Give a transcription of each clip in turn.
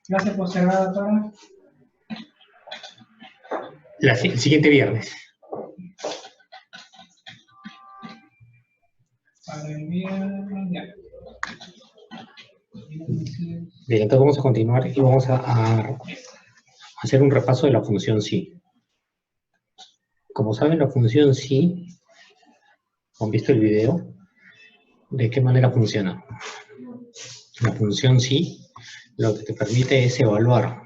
Clase postergada para el siguiente viernes. para el viernes, ya. Bien, entonces vamos a continuar y vamos a hacer un repaso de la función sí. Como saben, la función sí, ¿han visto el video? ¿De qué manera funciona? La función sí lo que te permite es evaluar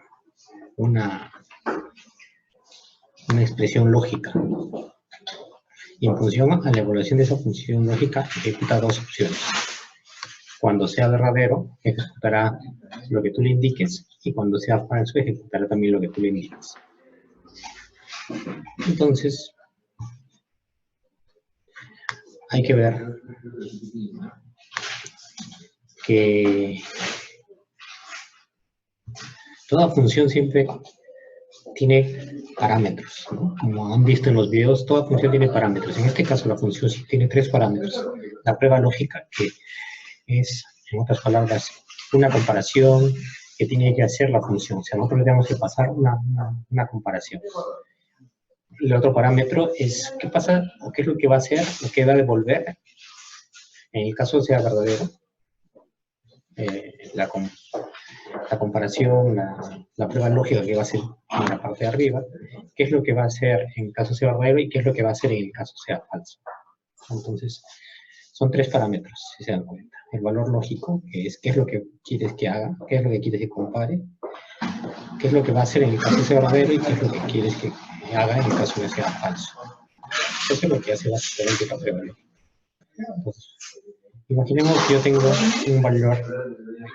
una expresión lógica. Y en función a la evaluación de esa función lógica, ejecuta dos opciones. Cuando sea verdadero, ejecutará lo que tú le indiques, y cuando sea falso, ejecutará también lo que tú le indiques. Entonces, hay que ver que toda función siempre tiene parámetros, ¿no? Como han visto en los videos, toda función tiene parámetros. En este caso, la función sí tiene tres parámetros. La prueba lógica, que es, en otras palabras, una comparación que tiene que hacer la función. O sea, nosotros le tenemos que pasar una comparación. El otro parámetro es qué pasa o qué es lo que va a hacer o qué va a devolver en el caso sea verdadero. La comparación, la prueba lógica que va a hacer en la parte de arriba, qué es lo que va a hacer en caso sea verdadero y qué es lo que va a hacer en el caso sea falso. Entonces, son tres parámetros, si se dan cuenta. El valor lógico, que es qué es lo que quieres que haga, qué es lo que quieres que compare, qué es lo que va a hacer en el caso sea verdadero y qué es lo que quieres que haga en el caso de sea falso. Eso es lo que hace básicamente la prueba lógica. Entonces, imaginemos que yo tengo un valor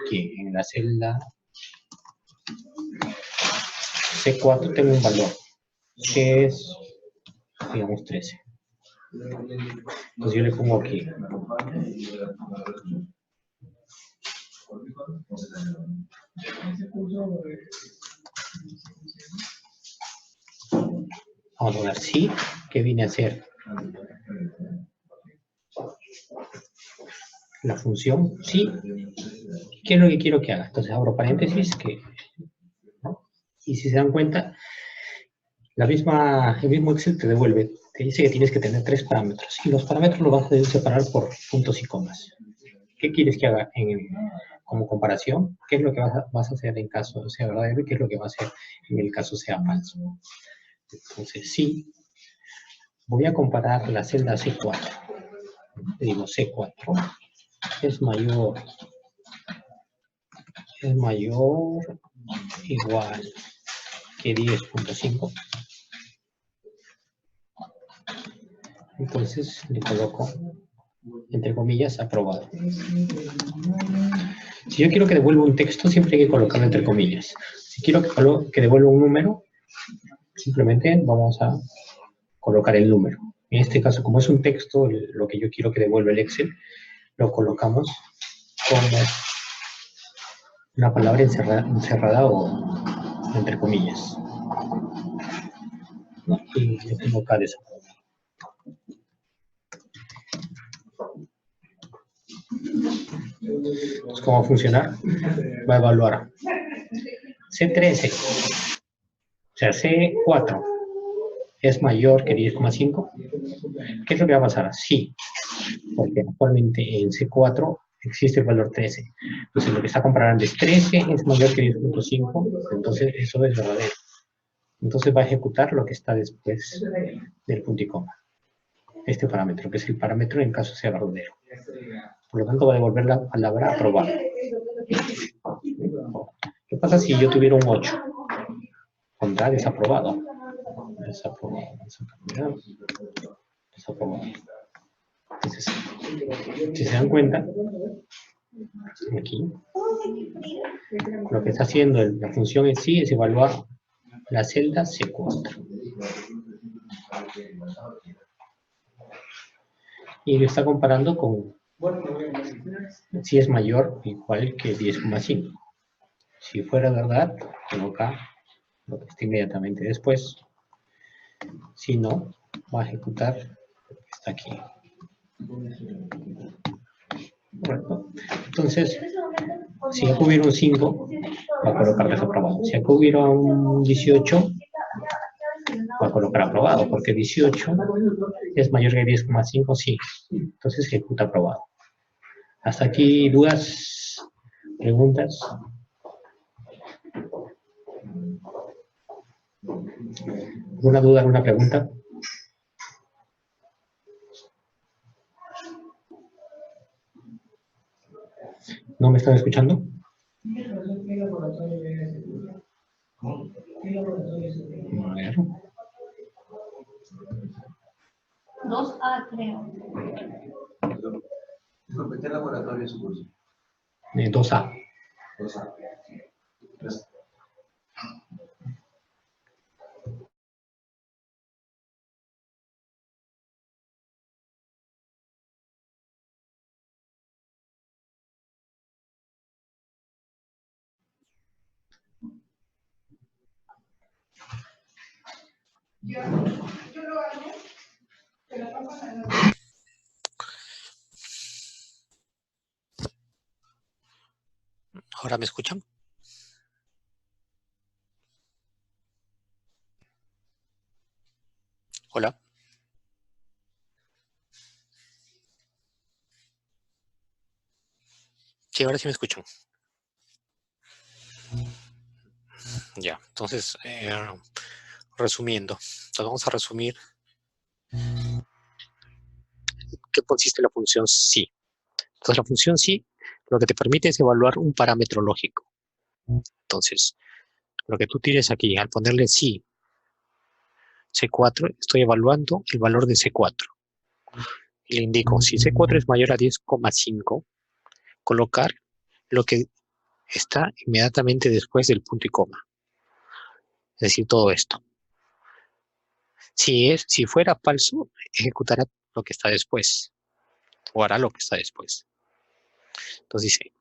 aquí en la celda C4, tengo un valor que es, digamos, 13. Entonces yo le pongo aquí. Vamos a ver sí, ¿qué viene a hacer? La función sí, ¿qué es lo que quiero que haga? Entonces abro paréntesis, ¿no? Y si se dan cuenta, el mismo Excel te devuelve, te dice que tienes que tener tres parámetros, y los parámetros los vas a separar por puntos y comas. ¿Qué quieres que haga como comparación? ¿Qué es lo que vas a hacer en caso sea verdadero y qué es lo que va a hacer en el caso sea falso? Entonces, sí, voy a comparar la celda C4. Digo, C4 es mayor igual que 10.5. Entonces le coloco, entre comillas, aprobado. Si yo quiero que devuelva un texto, siempre hay que colocarlo entre comillas. Si quiero que devuelva un número, simplemente vamos a colocar el número. En este caso, como es un texto, lo que yo quiero que devuelva el Excel, lo colocamos como una palabra encerrada o entre comillas. ¿No? Y le pongo acá desaprobado. Entonces, ¿cómo va a funcionar? Va a evaluar C13, o sea, C4 es mayor que 10,5. ¿Qué es lo que va a pasar? Sí, porque actualmente en C4 existe el valor 13. Entonces, lo que está comparando es 13 es mayor que 10.5, entonces eso es verdadero. Entonces va a ejecutar lo que está después del punto y coma. Este parámetro, que es el parámetro en caso sea verdadero. Por lo tanto, va a devolver la palabra aprobado. ¿Qué pasa si yo tuviera un 8? Pondrá desaprobado. Desaprobado. Entonces, si se dan cuenta, aquí, lo que está haciendo la función en sí es evaluar la celda C4. Y lo está comparando con si es mayor o igual que 10,5. Si fuera verdad, coloca lo que está inmediatamente después. Si no, va a ejecutar lo que está aquí. Correcto. Entonces, Si acá hubiera un 5, va a colocar desaprobado. Si acá hubiera un 18, va a colocar aprobado, porque 18 es mayor que 10,5, sí. Entonces ejecuta aprobado. Hasta aquí, dudas, preguntas. ¿Alguna duda, alguna pregunta? ¿No me están escuchando? A ver. 2A, creo. Disculpe, ¿qué laboratorio es su curso? 2A. 2A. ¿Ahora me escuchan? Hola. Sí, ahora sí me escuchan. Ya, entonces, resumiendo. Entonces vamos a resumir qué consiste la función sí. Entonces la función sí lo que te permite es evaluar un parámetro lógico. Entonces, lo que tú tienes aquí, al ponerle sí C4, estoy evaluando el valor de C4. Y le indico, si C4 es mayor a 10,5, colocar lo que está inmediatamente después del punto y coma. Es decir, todo esto. Si fuera falso, ejecutará lo que está después. O hará lo que está después. Entonces dice,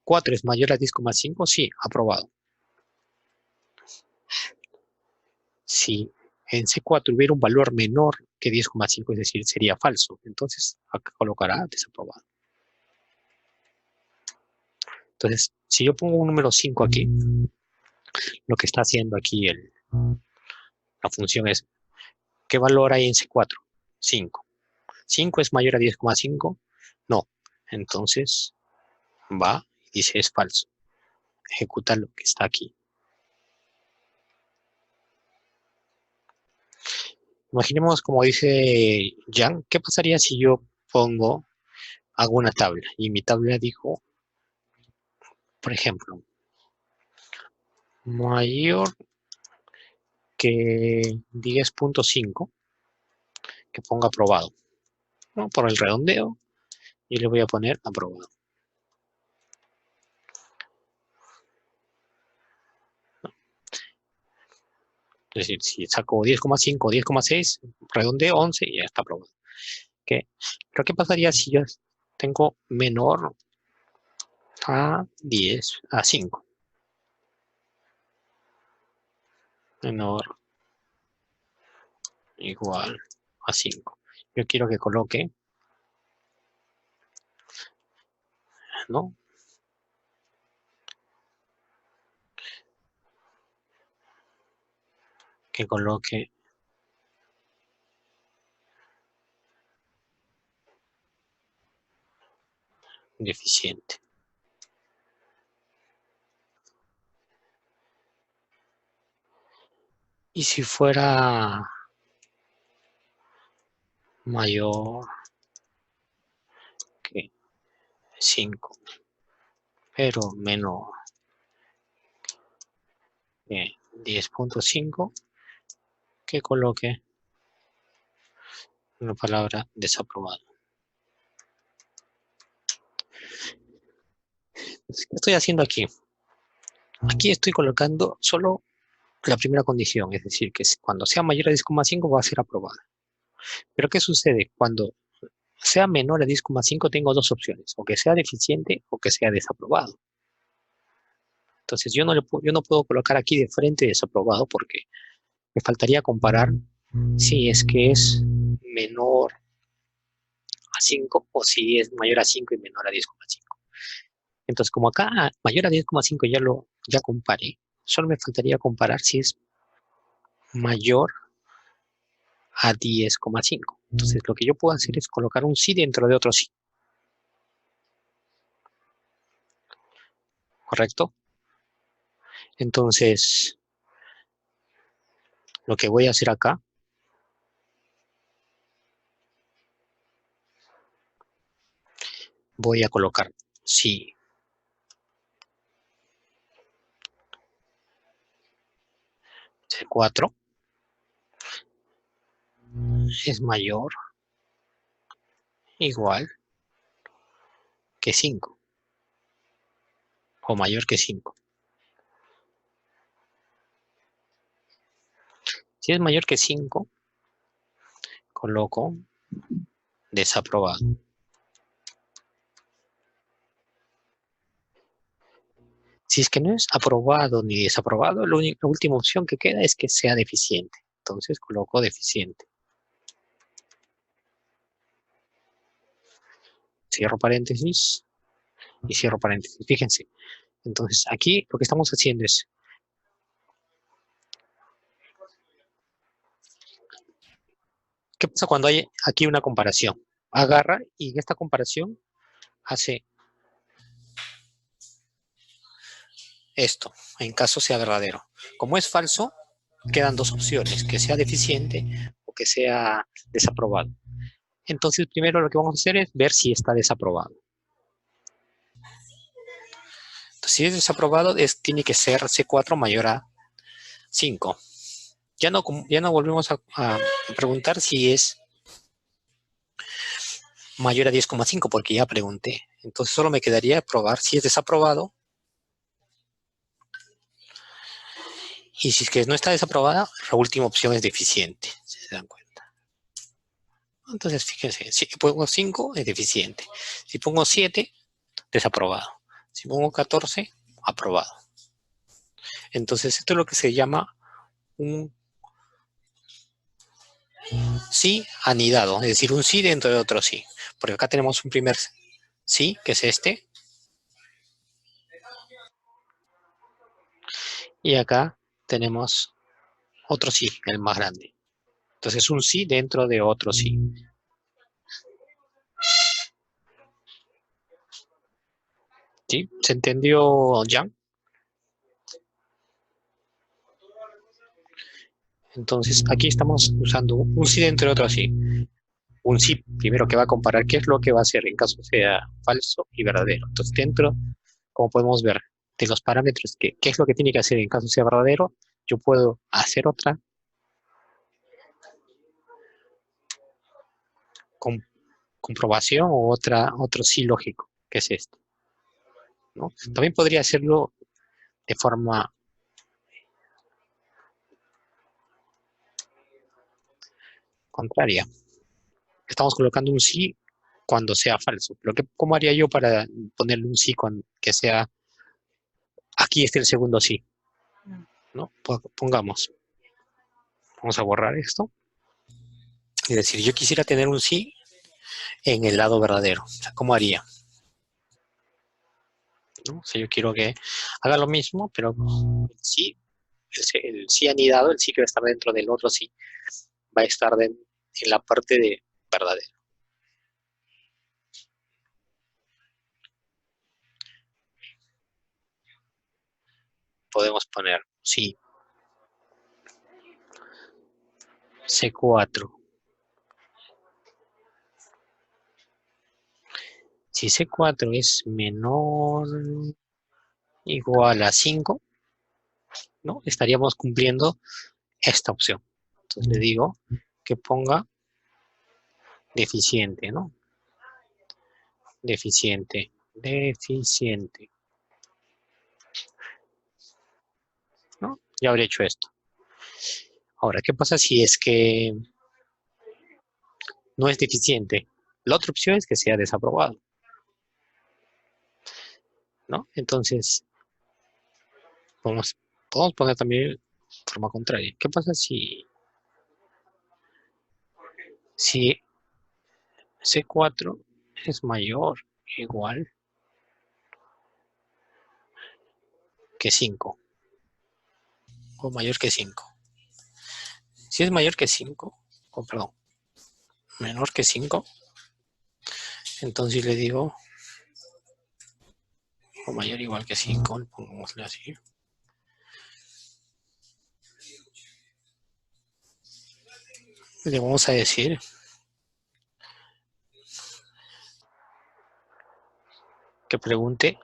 C4 es mayor a 10,5, sí, aprobado. Si en C4 hubiera un valor menor que 10,5, es decir, sería falso, entonces acá colocará desaprobado. Entonces, si yo pongo un número 5 aquí, lo que está haciendo aquí la función es, ¿qué valor hay en C4? 5. ¿5 es mayor a 10,5? No. Entonces, va y dice es falso. Ejecuta lo que está aquí. Imaginemos, como dice Jan, ¿qué pasaría si yo hago una tabla? Y mi tabla dijo, por ejemplo, mayor que 10,5, que ponga aprobado, ¿no? Por el redondeo, y le voy a poner aprobado. Es decir, si saco 10,5, 10,6, redondeo 11 y ya está aprobado. ¿Qué? Pero ¿qué pasaría si yo tengo menor a 10, a 5? Menor igual a 5. Yo quiero que coloque, ¿no? Que coloque deficiente. Y si fuera mayor que 5, pero menor que 10,5, que coloque una palabra desaprobado. ¿Qué estoy haciendo aquí? Aquí estoy colocando solo la primera condición, es decir, que cuando sea mayor a 10,5 va a ser aprobada. Pero ¿qué sucede? Cuando sea menor a 10,5 tengo dos opciones, o que sea deficiente o que sea desaprobado. Entonces yo no puedo colocar aquí de frente desaprobado porque me faltaría comparar si es que es menor a 5 o si es mayor a 5 y menor a 10,5. Entonces, como acá mayor a 10,5 ya comparé, solo me faltaría comparar si es mayor a 10,5. Entonces, lo que yo puedo hacer es colocar un sí dentro de otro sí. ¿Correcto? Entonces, lo que voy a hacer acá, voy a colocar si C4 es mayor igual que 5 o mayor que 5. Si es mayor que 5, coloco desaprobado. Si es que no es aprobado ni desaprobado, la última opción que queda es que sea deficiente. Entonces coloco deficiente. Cierro paréntesis y cierro paréntesis. Fíjense. Entonces aquí lo que estamos haciendo es, ¿qué pasa cuando hay aquí una comparación? Agarra y en esta comparación hace esto, en caso sea verdadero. Como es falso, quedan dos opciones, que sea deficiente o que sea desaprobado. Entonces, primero lo que vamos a hacer es ver si está desaprobado. Entonces, si es desaprobado, tiene que ser C4 mayor a 5. Ya no volvemos a preguntar si es mayor a 10,5 porque ya pregunté. Entonces, solo me quedaría probar si es desaprobado. Y si es que no está desaprobada, la última opción es deficiente, si se dan cuenta. Entonces, fíjense, si pongo 5, es deficiente. Si pongo 7, desaprobado. Si pongo 14, aprobado. Entonces, esto es lo que se llama un sí anidado, es decir, un sí dentro de otro sí. Porque acá tenemos un primer sí, que es este. Y acá tenemos otro sí, el más grande. Entonces, un sí dentro de otro sí. ¿Sí? ¿Se entendió, Jan? Entonces, aquí estamos usando un sí dentro de otro sí. Un sí, primero que va a comparar qué es lo que va a hacer en caso sea falso y verdadero. Entonces, dentro, como podemos ver, de los parámetros, qué es lo que tiene que hacer en caso sea verdadero, yo puedo hacer otra comprobación o otro sí lógico, que es esto, ¿no? También podría hacerlo de forma contraria. Estamos colocando un sí cuando sea falso. ¿Cómo haría yo para ponerle un sí que sea, aquí está el segundo sí, ¿no? Pongamos, vamos a borrar esto. Es decir, yo quisiera tener un sí en el lado verdadero. O sea, ¿cómo haría? ¿No? O sea, yo quiero que haga lo mismo, pero el sí anidado, el sí que va a estar dentro del otro sí, va a estar en la parte de verdadero. Podemos poner sí C4. Si C4 es menor igual a 5, ¿no? Estaríamos cumpliendo esta opción. Entonces le digo que ponga deficiente, ¿no? Deficiente. ¿No? Ya habría hecho esto. Ahora, ¿qué pasa si es que no es deficiente? La otra opción es que sea desaprobado, ¿no? Entonces, podemos poner también forma contraria. ¿Qué pasa si C4 es mayor igual que 5 o mayor que 5. Si es mayor que 5, o perdón, menor que 5, entonces le digo o mayor o igual que 5, pongámosle así. Le vamos a decir que pregunte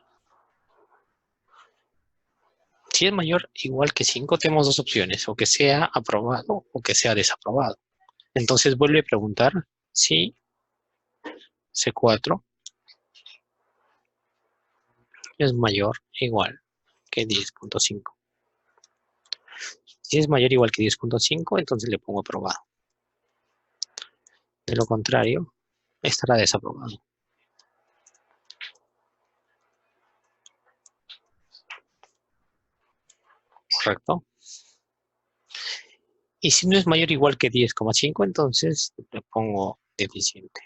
si es mayor o igual que 5. Tenemos dos opciones, o que sea aprobado o que sea desaprobado. Entonces vuelve a preguntar si C4 es mayor o igual que 10.5. Si es mayor o igual que 10.5, entonces le pongo aprobado. De lo contrario, estará desaprobado. ¿Correcto? Y si no es mayor o igual que 10,5, entonces le pongo deficiente.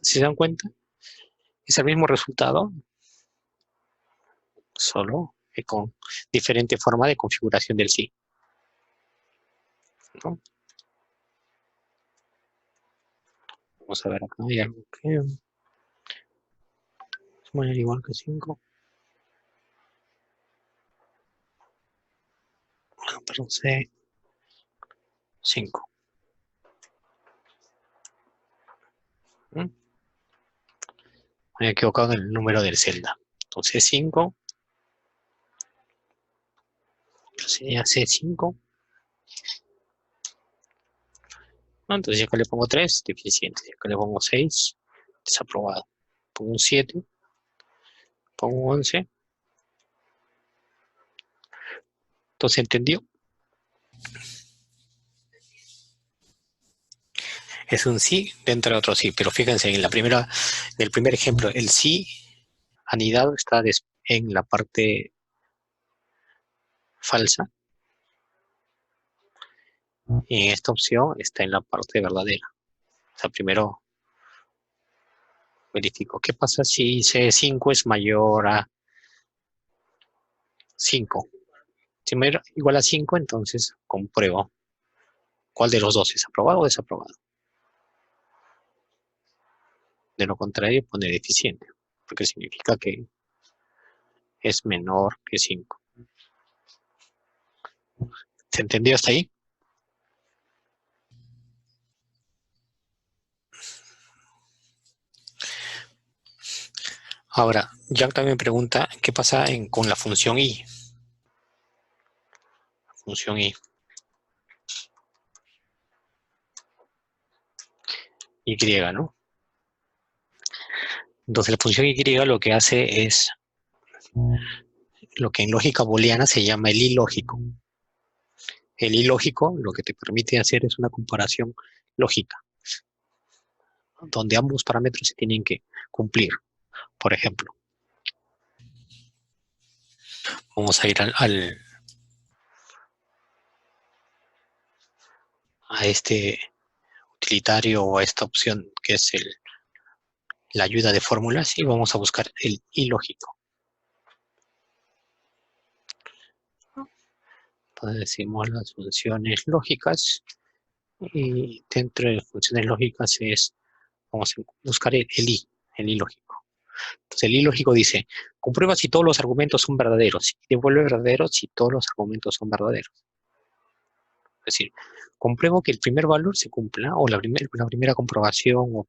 Si se dan cuenta, es el mismo resultado, solo que con diferente forma de configuración del sí, ¿no? Vamos a ver acá, hay algo que es mayor o igual que 5. Bueno, perdón, C, 5. Me he equivocado en el número del celda. Entonces 5, sería C5. ¿No? Entonces acá le pongo 3, deficiente. Acá le pongo 6, desaprobado. Pongo un 7, pongo 11. Entonces, ¿entendió? Es un sí dentro de otro sí, pero fíjense, en el primer ejemplo, el sí anidado está en la parte falsa, y en esta opción está en la parte verdadera. O sea, primero verifico qué pasa si C5 es mayor a 5. Si mayor igual a 5, entonces compruebo cuál de los dos es aprobado o desaprobado. De lo contrario, pone deficiente, porque significa que es menor que 5. ¿Se entendió hasta ahí? Ahora, Jack también pregunta, ¿qué pasa con la función y? Función y. Y, ¿no? Entonces la función y lo que hace es lo que en lógica booleana se llama el ilógico. El ilógico lo que te permite hacer es una comparación lógica, donde ambos parámetros se tienen que cumplir. Por ejemplo, vamos a ir a este utilitario o a esta opción que es la ayuda de fórmulas y vamos a buscar el ilógico. Entonces decimos las funciones lógicas y dentro de funciones lógicas vamos a buscar el ilógico. Entonces el ilógico dice, comprueba si todos los argumentos son verdaderos y devuelve verdadero si todos los argumentos son verdaderos. Es decir, compruebo que el primer valor se cumpla o la primera comprobación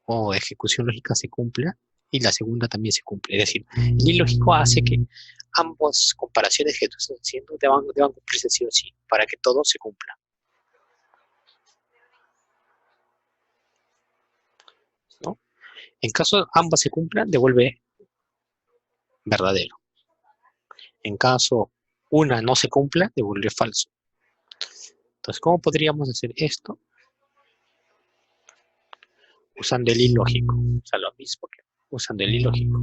o ejecución lógica se cumpla y la segunda también se cumple. Es decir, el ilógico hace que ambas comparaciones que tú estás haciendo deban cumplirse sí o sí para que todo se cumpla. ¿No? En caso ambas se cumplan, devuelve verdadero. En caso una no se cumpla, devuelve falso. Entonces, ¿cómo podríamos hacer esto? Usando el ilógico. O sea, lo mismo que usando el ilógico.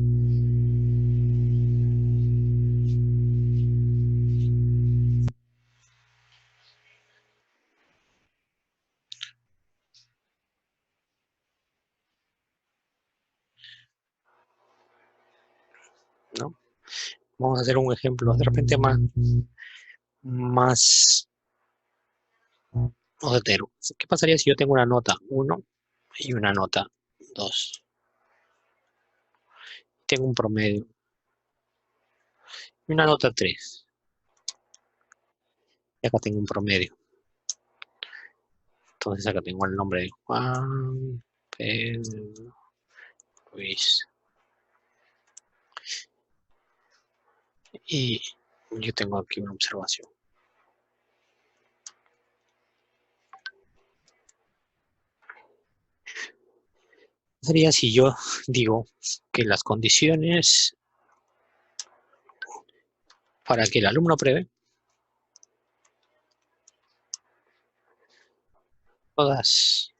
¿no? Vamos a hacer un ejemplo de repente más certero. ¿Qué pasaría si yo tengo una nota 1 y una nota 2? Tengo un promedio. Y una nota 3. Y acá tengo un promedio. Entonces acá tengo el nombre de Juan Pedro Luis. Y yo tengo aquí una observación. Sería si yo digo que las condiciones para que el alumno apruebe, todas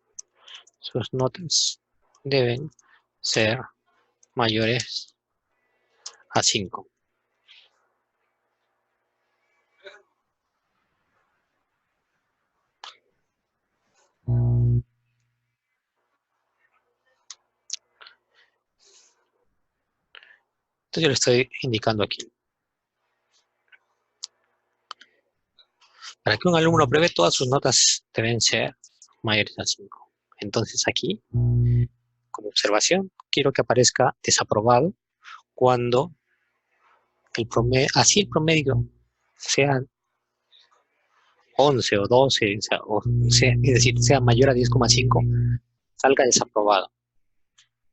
sus notas deben ser mayores a 5. Entonces yo le estoy indicando aquí. Para que un alumno apruebe, todas sus notas deben ser mayores a 5. Entonces aquí, como observación, quiero que aparezca desaprobado cuando el promedio sea 11 o 12, es decir, sea mayor a 10,5, salga desaprobado.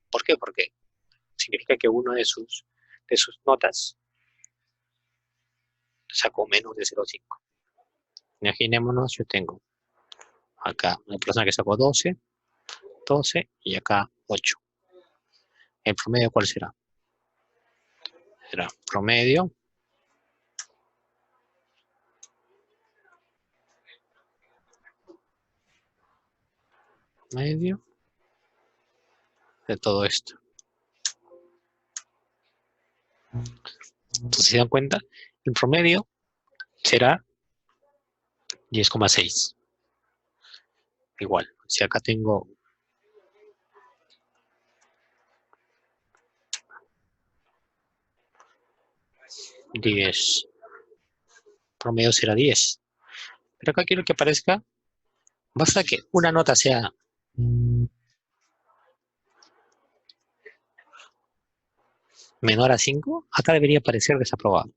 ¿Por qué? Porque significa que uno de sus notas sacó menos de 0,5. Imaginémonos, yo tengo acá una persona que sacó 12 y acá 8. ¿El promedio cuál será? Será promedio medio de todo esto. Entonces, ¿se dan cuenta? El promedio será 10,6. Igual, si acá tengo 10, promedio será 10. Pero acá quiero que aparezca, basta que una nota sea menor a 5, acá debería aparecer desaprobado.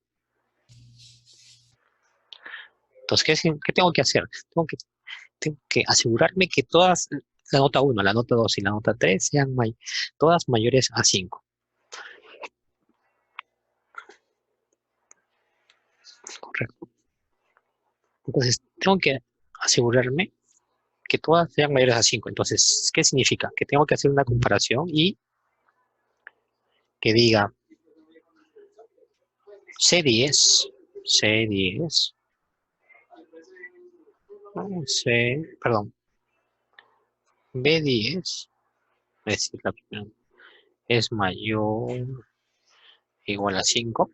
Entonces, ¿qué tengo que hacer? Tengo que asegurarme que todas, la nota 1, la nota 2 y la nota 3 sean todas mayores a 5. Correcto. Entonces, tengo que asegurarme que todas sean mayores a 5. Entonces, ¿qué significa? Que tengo que hacer una comparación y que diga C10, perdón, B10, es decir, la primera es mayor o igual a 5.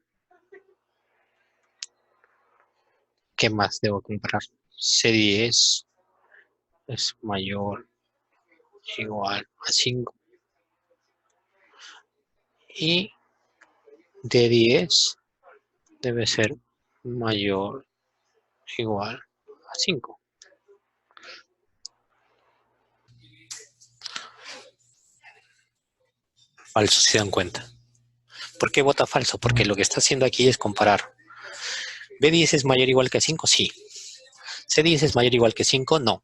¿Qué más debo comparar? C10 es mayor o igual a 5. Y D10 debe ser mayor o igual a 5. Falso, si se dan cuenta. ¿Por qué vota falso? Porque lo que está haciendo aquí es comparar. ¿B10 es mayor o igual que 5? Sí. ¿C10 es mayor o igual que 5? No.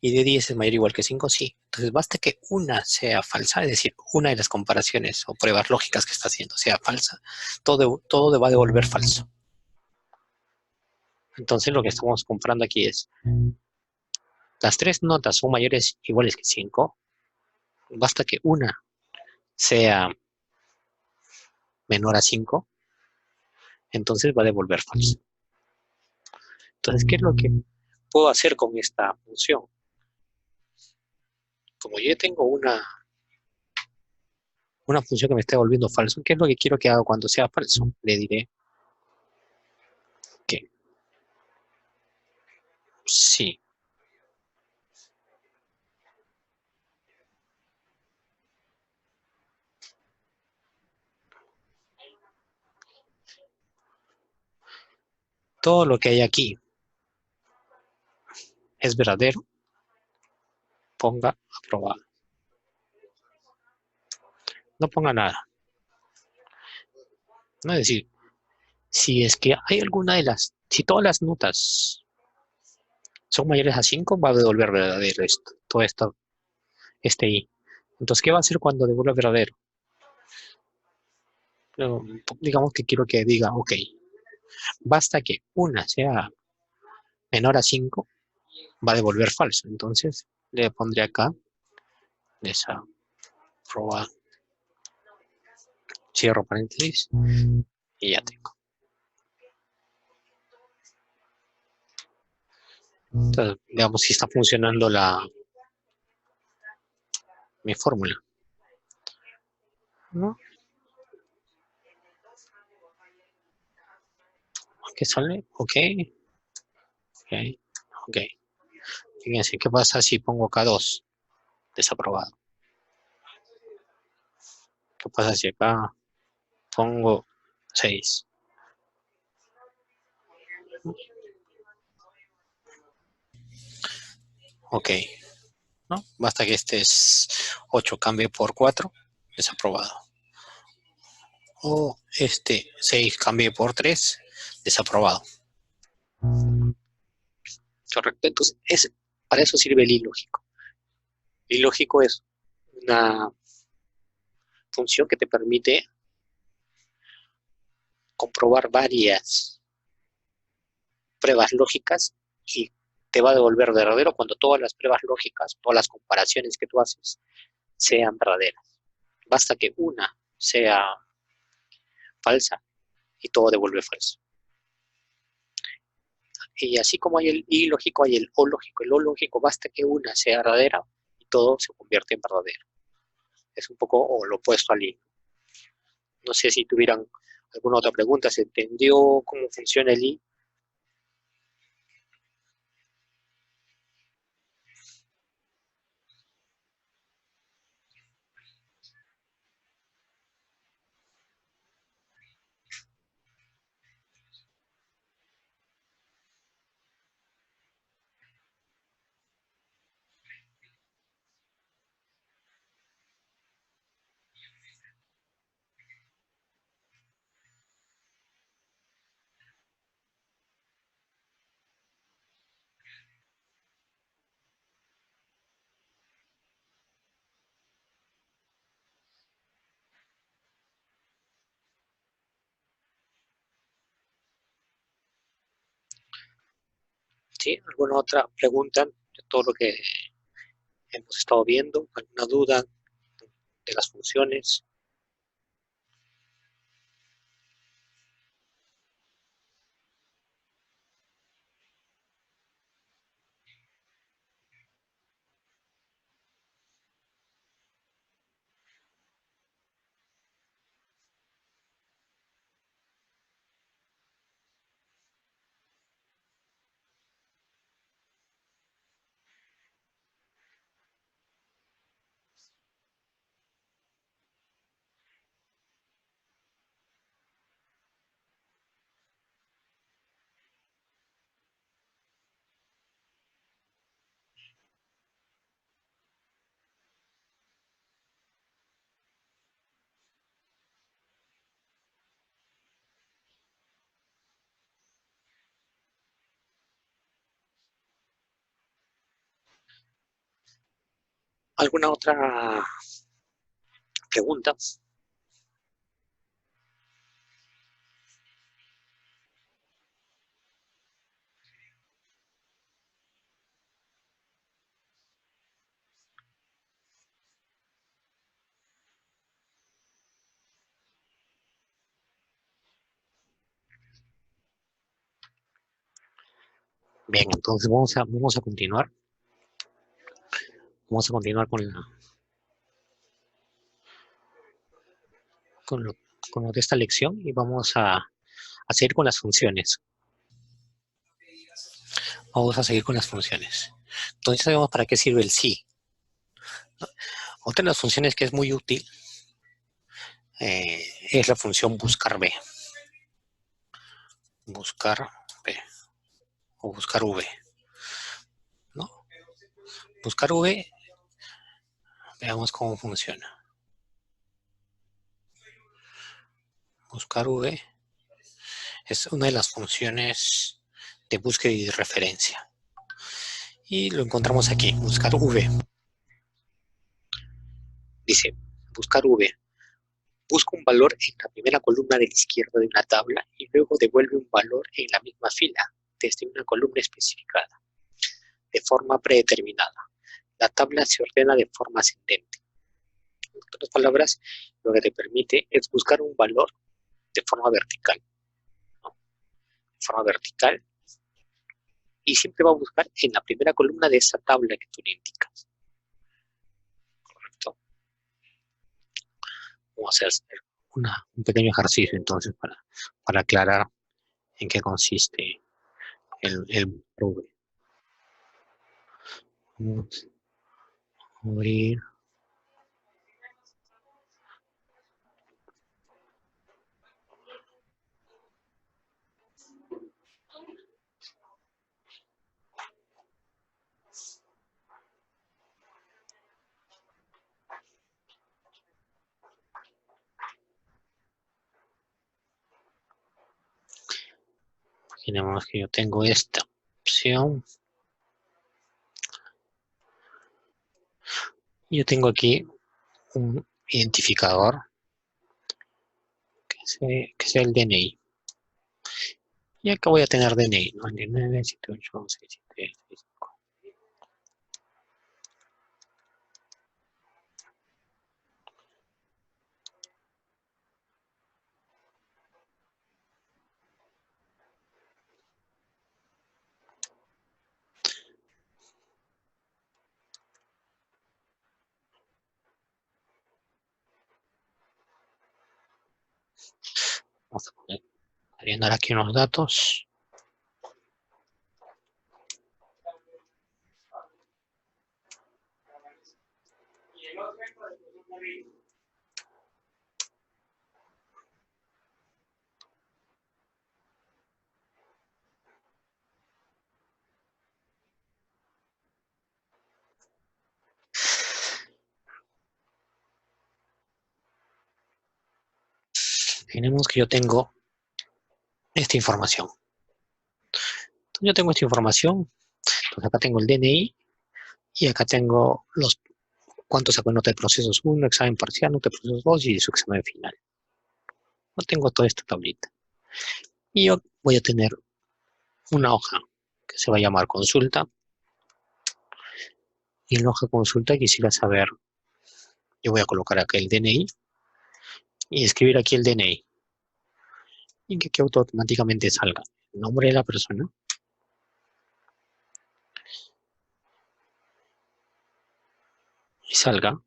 ¿Y D10 es mayor o igual que 5? Sí. Entonces basta que una sea falsa, es decir, una de las comparaciones o pruebas lógicas que está haciendo sea falsa, todo va a devolver falso. Entonces lo que estamos comparando aquí es, las tres notas son mayores o iguales que 5, basta que una sea menor a 5, entonces va a devolver falso. Entonces, ¿qué es lo que puedo hacer con esta función? Como yo tengo una función que me está devolviendo falso, ¿qué es lo que quiero que haga cuando sea falso? Le diré que sí. todo lo que hay aquí es verdadero, ponga aprobado. No ponga nada. No, es decir, si es que hay alguna de si todas las notas son mayores a 5, va a devolver verdadero todo esto, este i. Entonces, ¿qué va a hacer cuando devuelva verdadero? Digamos que quiero que diga, ok, basta que una sea menor a 5, va a devolver falso. Entonces, le pondré acá desaprobado. Cierro paréntesis y ya tengo. Entonces, veamos si está funcionando mi fórmula. ¿No? ¿Qué sale? Ok. Ok. Ok. Fíjense, ¿qué pasa si pongo acá 2? Desaprobado. ¿Qué pasa si acá pongo 6? Ok. ¿No? Basta que este es 8 cambie por 4, desaprobado. O este 6 cambie por 3, desaprobado. Correcto. Entonces, para eso sirve el ilógico. El ilógico es una función que te permite comprobar varias pruebas lógicas y te va a devolver verdadero cuando todas las pruebas lógicas, todas las comparaciones que tú haces sean verdaderas. Basta que una sea falsa y todo devuelve falso. Y así como hay el ilógico, hay el o lógico. El o lógico basta que una sea verdadera y todo se convierte en verdadero. Es un poco lo opuesto al i. No sé si tuvieran alguna otra pregunta. ¿Se entendió cómo funciona el i? ¿Sí? ¿Alguna otra pregunta de todo lo que hemos estado viendo? ¿Alguna duda de las funciones? ¿Alguna otra pregunta? Bien, entonces vamos a continuar. Vamos a continuar con lo de esta lección y vamos a seguir con las funciones. Vamos a seguir con las funciones. Entonces sabemos para qué sirve el sí. Otra de las funciones que es muy útil es la función buscar b. Buscar b. o buscar V, ¿no? Buscar V, veamos cómo funciona. Buscar V es una de las funciones de búsqueda y de referencia. Y lo encontramos aquí, buscar V. Dice, buscar V. Busca un valor en la primera columna de la izquierda de una tabla y luego devuelve un valor en la misma fila desde una columna especificada, de forma predeterminada. La tabla se ordena de forma ascendente. En otras palabras, lo que te permite es buscar un valor de forma vertical, ¿no? De forma vertical, y siempre va a buscar en la primera columna de esa tabla que tú le indicas. ¿Correcto? Vamos a hacer un pequeño ejercicio entonces para aclarar en qué consiste el V. Vamos a abrir. Imaginemos que yo tengo esta opción. Y yo tengo aquí un identificador que sea el DNI. Y acá voy a tener DNI, ¿no? 99786765. Vamos a llenar aquí unos datos. Imaginemos que yo tengo esta información. Entonces, yo tengo esta información. Entonces acá tengo el DNI y acá tengo los cuánto sacó en nota de procesos 1, examen parcial, nota de procesos 2 y su examen final. No tengo toda esta tablita. Y yo voy a tener una hoja que se va a llamar consulta. Y en la hoja consulta quisiera saber, yo voy a colocar acá el DNI y escribir aquí el DNI. Y que automáticamente salga el nombre de la persona y salga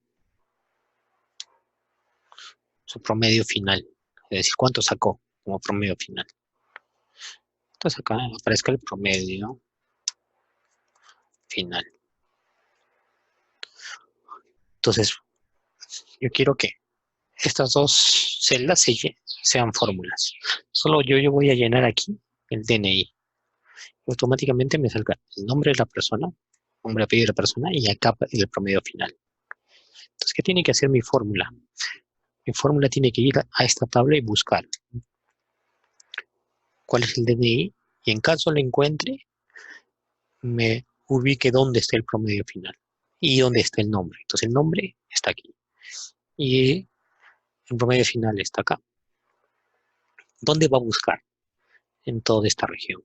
su promedio final. Es decir, cuánto sacó como promedio final. Entonces acá aparezca el promedio final. Entonces, yo quiero que estas dos celdas sean fórmulas. Solo yo voy a llenar aquí el DNI. Automáticamente me salga el nombre de la persona, nombre, apellido de la persona y acá el promedio final. Entonces, ¿qué tiene que hacer mi fórmula? Mi fórmula tiene que ir a esta tabla y buscar cuál es el DNI y en caso lo encuentre, me ubique dónde está el promedio final y dónde está el nombre. Entonces, el nombre está aquí y el promedio final está acá. ¿Dónde va a buscar? En toda esta región,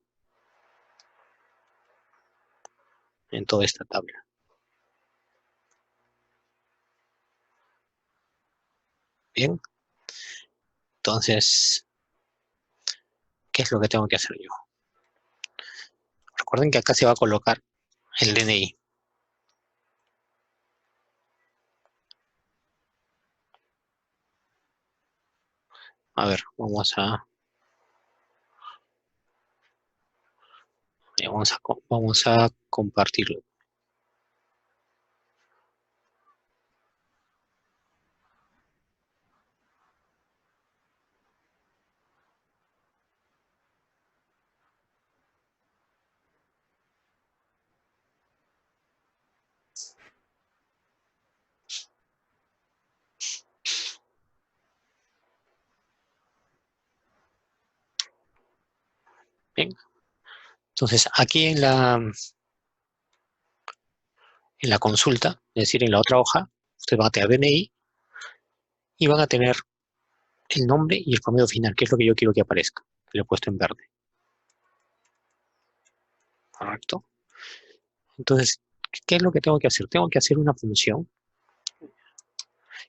en toda esta tabla. Bien, entonces, ¿qué es lo que tengo que hacer yo? Recuerden que acá se va a colocar el DNI. A ver, vamos a compartirlo. Bien. Entonces, aquí en la consulta, es decir, en la otra hoja, ustedes van a tener DNI y van a tener el nombre y el promedio final, que es lo que yo quiero que aparezca. Que lo he puesto en verde. Correcto. Entonces, ¿qué es lo que tengo que hacer? Tengo que hacer una función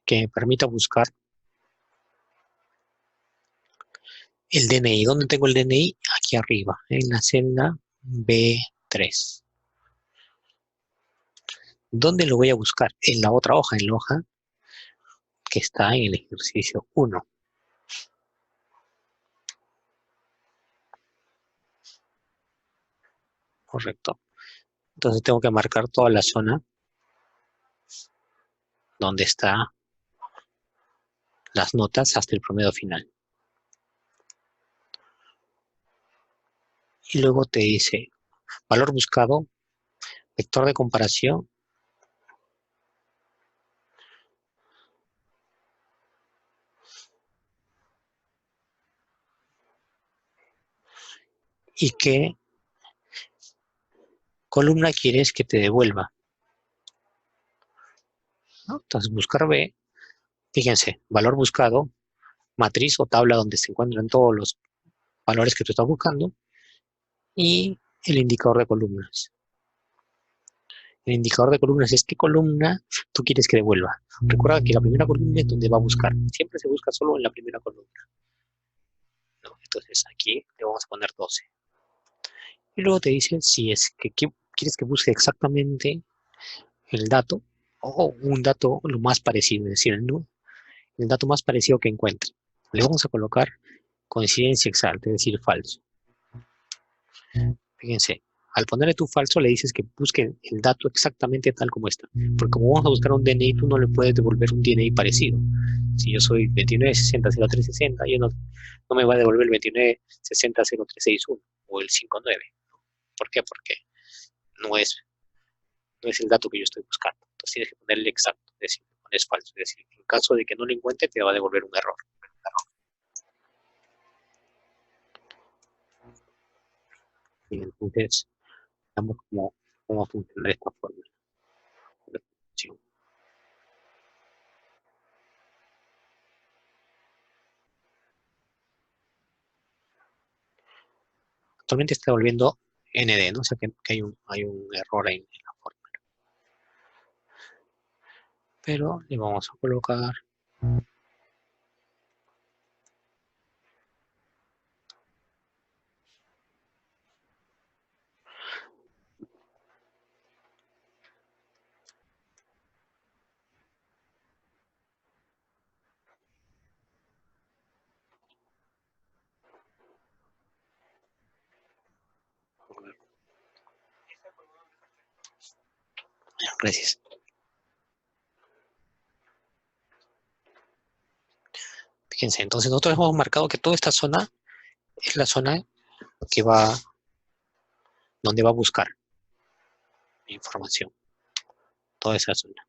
que me permita buscar el DNI. ¿Dónde tengo el DNI? Aquí arriba, en la celda B3. ¿Dónde lo voy a buscar? En la otra hoja, en la hoja que está en el ejercicio 1. Correcto. Entonces tengo que marcar toda la zona donde están las notas hasta el promedio final. Y luego te dice valor buscado, vector de comparación, y qué columna quieres que te devuelva, ¿no? Entonces buscar B, fíjense, valor buscado, matriz o tabla donde se encuentran todos los valores que tú estás buscando, y el indicador de columnas. El indicador de columnas es qué columna tú quieres que devuelva. Recuerda que la primera columna es donde va a buscar. Siempre se busca solo en la primera columna, ¿no? Entonces aquí le vamos a poner 12. Y luego te dice si es que quieres que busque exactamente el dato o un dato lo más parecido, es decir, el dato más parecido que encuentre. Le vamos a colocar coincidencia exacta, es decir, falso. Fíjense, al ponerle tu falso le dices que busque el dato exactamente tal como está. Porque como vamos a buscar un DNI, tú no le puedes devolver un DNI parecido. Si yo soy 29600360, yo no me va a devolver el 29600361 o el 59. ¿Por qué? Porque no es el dato que yo estoy buscando. Entonces tienes que ponerle exacto, es decir, pones falso. Es decir, en caso de que no lo encuentre, te va a devolver un error. Y entonces, veamos cómo funciona esta fórmula. Actualmente está volviendo ND, ¿no? O sea que hay un error ahí en la fórmula. Pero le vamos a colocar gracias. Fíjense, entonces nosotros hemos marcado que toda esta zona es la zona que donde va a buscar información. Toda esa zona.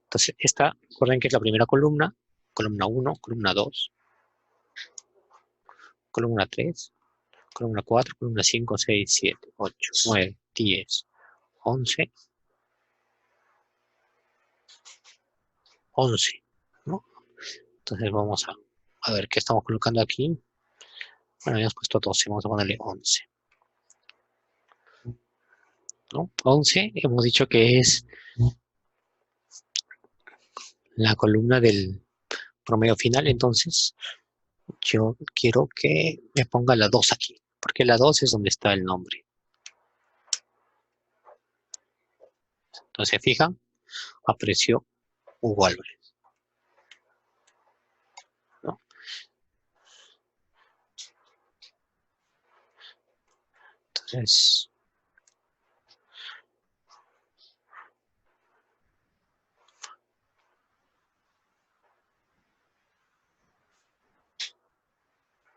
Entonces, esta, recuerden que es la primera columna 1, columna 2, columna 3, columna 4, columna 5, 6, 7, 8, 9, 10, 11, 11, ¿no? Entonces vamos a ver qué estamos colocando aquí. Bueno, habíamos puesto 12, vamos a ponerle 11. ¿No? 11 hemos dicho que es la columna del promedio final, entonces yo quiero que me ponga la 2 aquí, porque la 2 es donde está el nombre. Entonces, ¿se fijan? Apareció Hugo Álvarez, ¿no? Entonces,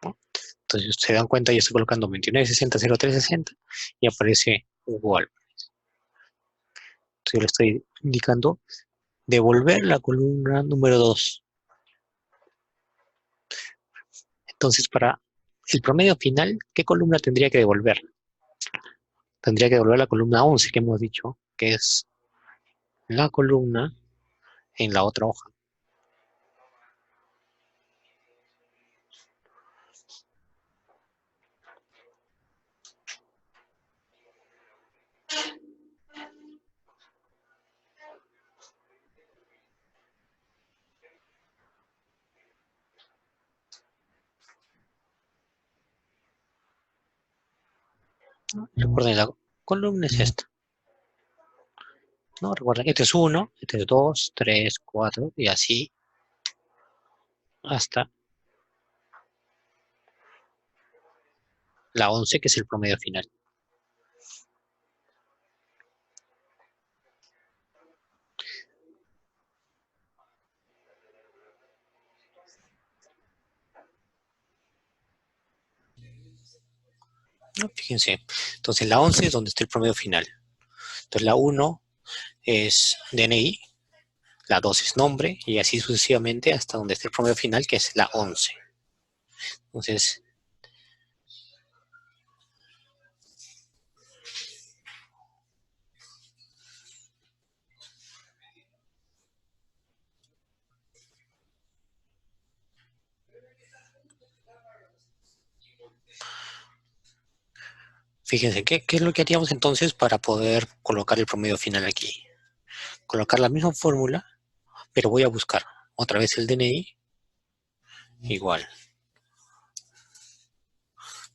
¿no? Entonces, se dan cuenta, yo estoy colocando 29600360 y aparece Hugo Álvarez. Entonces, yo le estoy indicando devolver la columna número 2. Entonces, para el promedio final, ¿qué columna tendría que devolver? Tendría que devolver la columna 11 que hemos dicho, que es la columna en la otra hoja. Recuerden, la columna es esta. ¿No? Recuerden, este es 1, este es 2, 3, 4 y así hasta la 11, que es el promedio final. ¿No? Fíjense, entonces la 11 es donde está el promedio final. Entonces la 1 es DNI, la 2 es nombre y así sucesivamente hasta donde esté el promedio final, que es la 11. Entonces, fíjense, ¿qué es lo que haríamos entonces para poder colocar el promedio final aquí? Colocar la misma fórmula, pero voy a buscar otra vez el DNI, igual.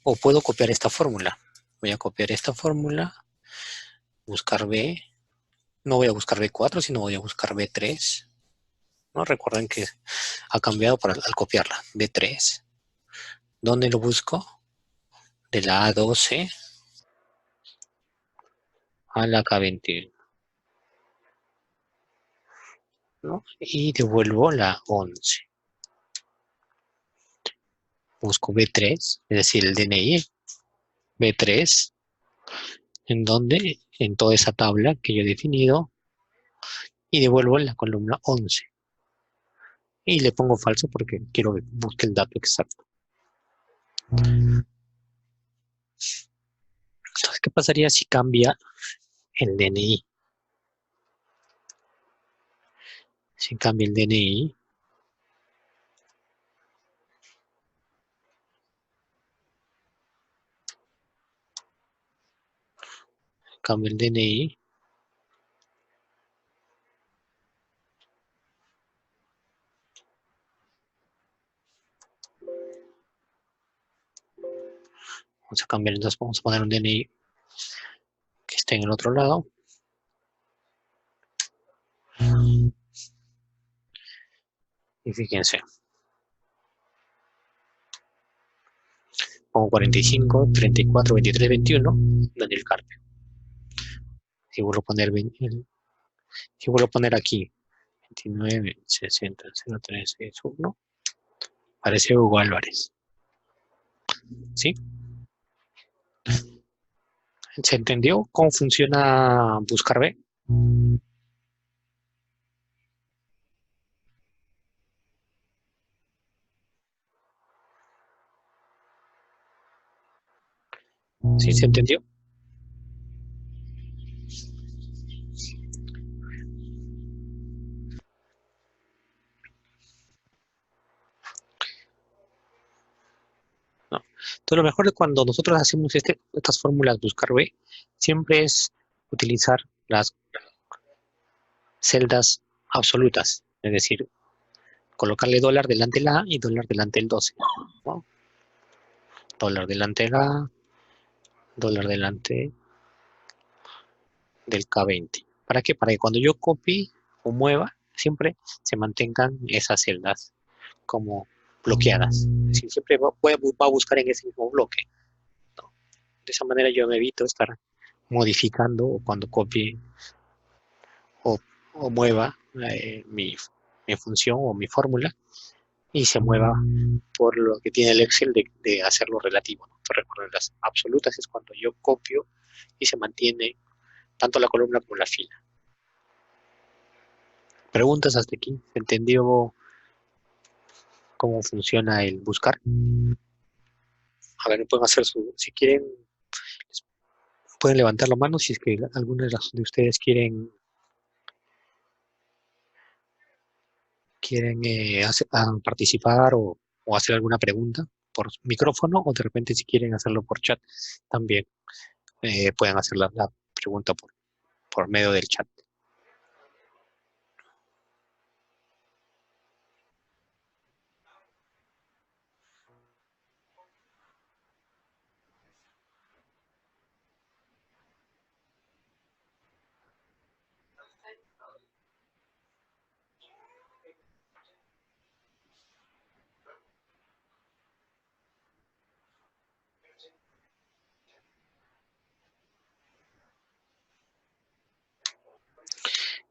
O puedo copiar esta fórmula. Voy a copiar esta fórmula, buscar B. No voy a buscar B4, sino voy a buscar B3. ¿No? Recuerden que ha cambiado al copiarla. B3. ¿Dónde lo busco? De la A12 a la K21. ¿No? Y devuelvo la 11. Busco B3, es decir, el DNI. B3, en donde, en toda esa tabla que yo he definido, y devuelvo la columna 11. Y le pongo falso porque quiero que busque el dato exacto. Entonces, ¿qué pasaría si cambia el DNI? Si cambia el DNI, cambia el DNI, vamos a cambiar, entonces vamos a poner un DNI que esté en el otro lado. Y fíjense, pongo 45, 34, 23, 21, Daniel Carpio. Si vuelvo a poner aquí 29, 60, 03, 61, parece Hugo Álvarez. ¿Sí? ¿Se entendió cómo funciona buscar B? ¿Sí se entendió? No. Entonces, lo mejor es cuando nosotros hacemos estas fórmulas buscar B, siempre es utilizar las celdas absolutas, es decir, colocarle dólar delante del A y dólar delante del 12. ¿No? Dólar delante del A, dólar delante del K20. ¿Para qué? Para que cuando yo copie o mueva, siempre se mantengan esas celdas como bloqueadas. Es decir, siempre va a buscar en ese mismo bloque. ¿No? De esa manera yo me evito estar modificando o cuando copie o mueva mi función o mi fórmula y se mueva por lo que tiene el Excel de hacerlo relativo. ¿No? Entonces, recuerden, las absolutas es cuando yo copio y se mantiene tanto la columna como la fila. ¿Preguntas hasta aquí? ¿Se entendió cómo funciona el buscar? A ver, pueden hacer si quieren, pueden levantar la mano si es que algunos de ustedes quieren participar o hacer alguna pregunta por micrófono, o de repente si quieren hacerlo por chat también pueden hacer la pregunta por medio del chat.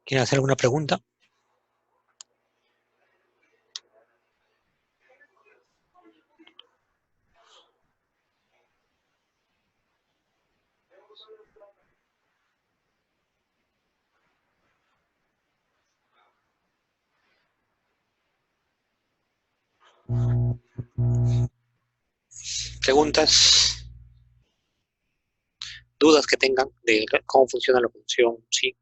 ¿Quieren hacer alguna pregunta? ¿Preguntas? ¿Dudas que tengan de cómo funciona la función? Sí.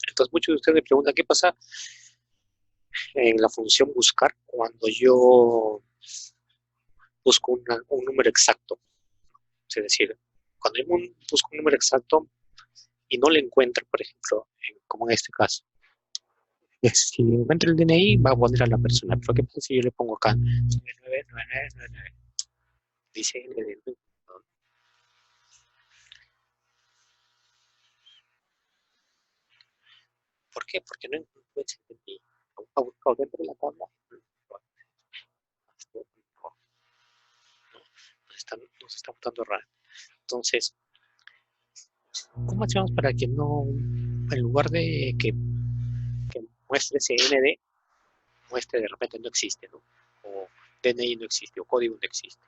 Entonces muchos de ustedes me preguntan qué pasa en la función buscar cuando yo busco un número exacto. Es decir, cuando yo busco un número exacto y no lo encuentro, por ejemplo, como en este caso, si encuentro el DNI va a poner a la persona, pero ¿qué pasa si yo le pongo acá 999999? Dice ¿por qué? Porque no encuentro ese DNI. Ha buscado dentro de la tabla. Nos está botando raro. Entonces, ¿cómo hacemos para que no, en lugar de que muestre CND, muestre de repente no existe, ¿no? O DNI no existe, o código no existe?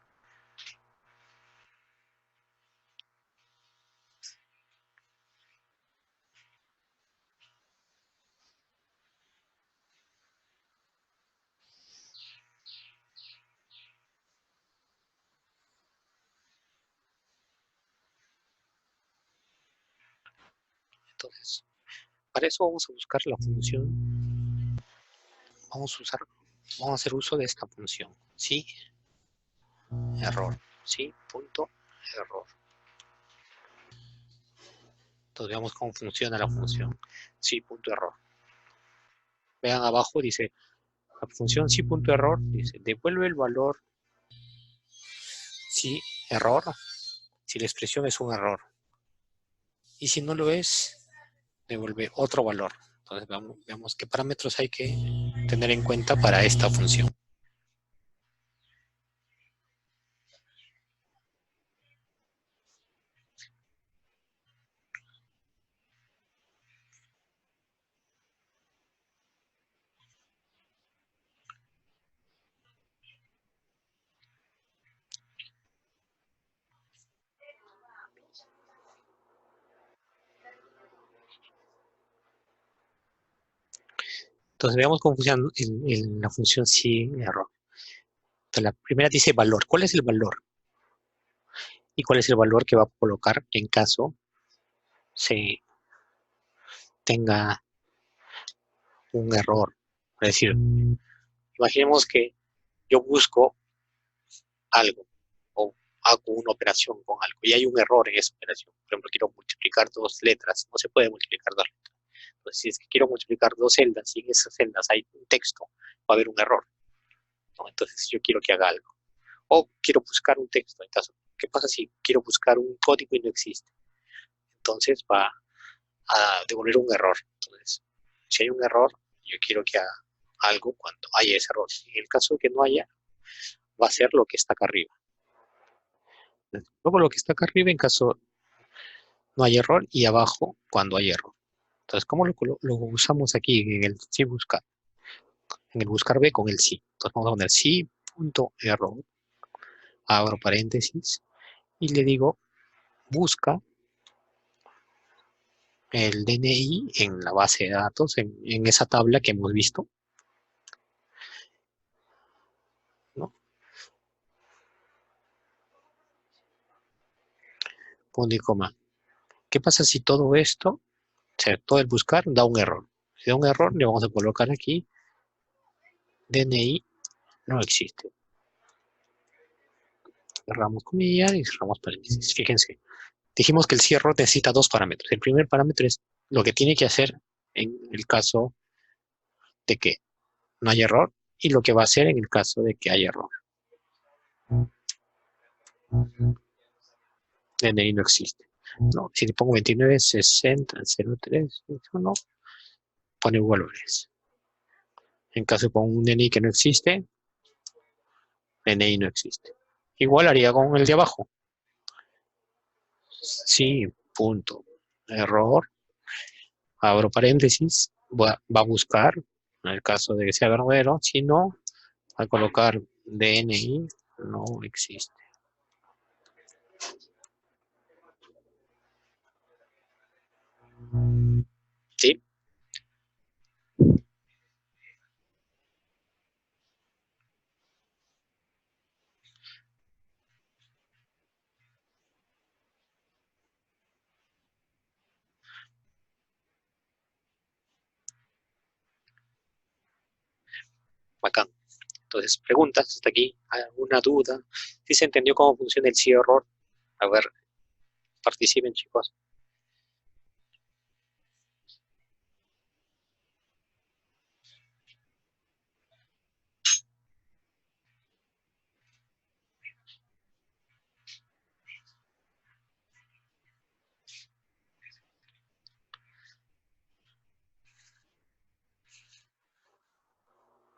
Entonces, para eso vamos a buscar la función, vamos a hacer uso de esta función, sí, error, sí, punto, error. Entonces veamos cómo funciona la función, sí, punto, error. Vean abajo, dice, la función sí, punto, error, dice, devuelve el valor, sí, error, si la expresión es un error. Y si no lo es, devuelve otro valor. Entonces veamos qué parámetros hay que tener en cuenta para esta función. Entonces veamos cómo funciona la función sí, error. Entonces la primera dice valor. ¿Cuál es el valor? ¿Y cuál es el valor que va a colocar en caso se tenga un error? Es decir, imaginemos que yo busco algo o hago una operación con algo y hay un error en esa operación. Por ejemplo, quiero multiplicar dos letras. No se puede multiplicar dos letras. Entonces, si es que quiero multiplicar dos celdas y en esas celdas hay un texto, va a haber un error, ¿no? Entonces, yo quiero que haga algo. O quiero buscar un texto. Entonces, ¿qué pasa si quiero buscar un código y no existe? Entonces, va a devolver un error. Entonces, si hay un error, yo quiero que algo cuando haya ese error. En el caso de que no haya, va a ser lo que está acá arriba. Luego lo que está acá arriba en caso no haya error y abajo cuando hay error. Entonces, ¿cómo lo usamos aquí en el sí buscar? En el buscar B con el sí. Entonces vamos a poner sí.error, abro paréntesis y le digo busca el DNI en la base de datos, en esa tabla que hemos visto, ¿no? Punto y coma. ¿Qué pasa si todo esto, o sea, todo el buscar da un error? Si da un error, le vamos a colocar aquí DNI no existe. Cerramos comillas y cerramos paréntesis. Fíjense, dijimos que el cierre necesita dos parámetros. El primer parámetro es lo que tiene que hacer en el caso de que no haya error y lo que va a hacer en el caso de que haya error. DNI no existe. No, si le pongo 296003, pone valores. En caso de pongo un DNI que no existe, DNI no existe. Igual haría con el de abajo. Sí, punto. Error. Abro paréntesis. Va a buscar, en el caso de que sea verdadero. Si no, a colocar DNI no existe. ¿Sí? Bacán. Entonces, preguntas hasta aquí. ¿Alguna duda? ¿Sí se entendió cómo funciona el sí error? A ver, participen, chicos.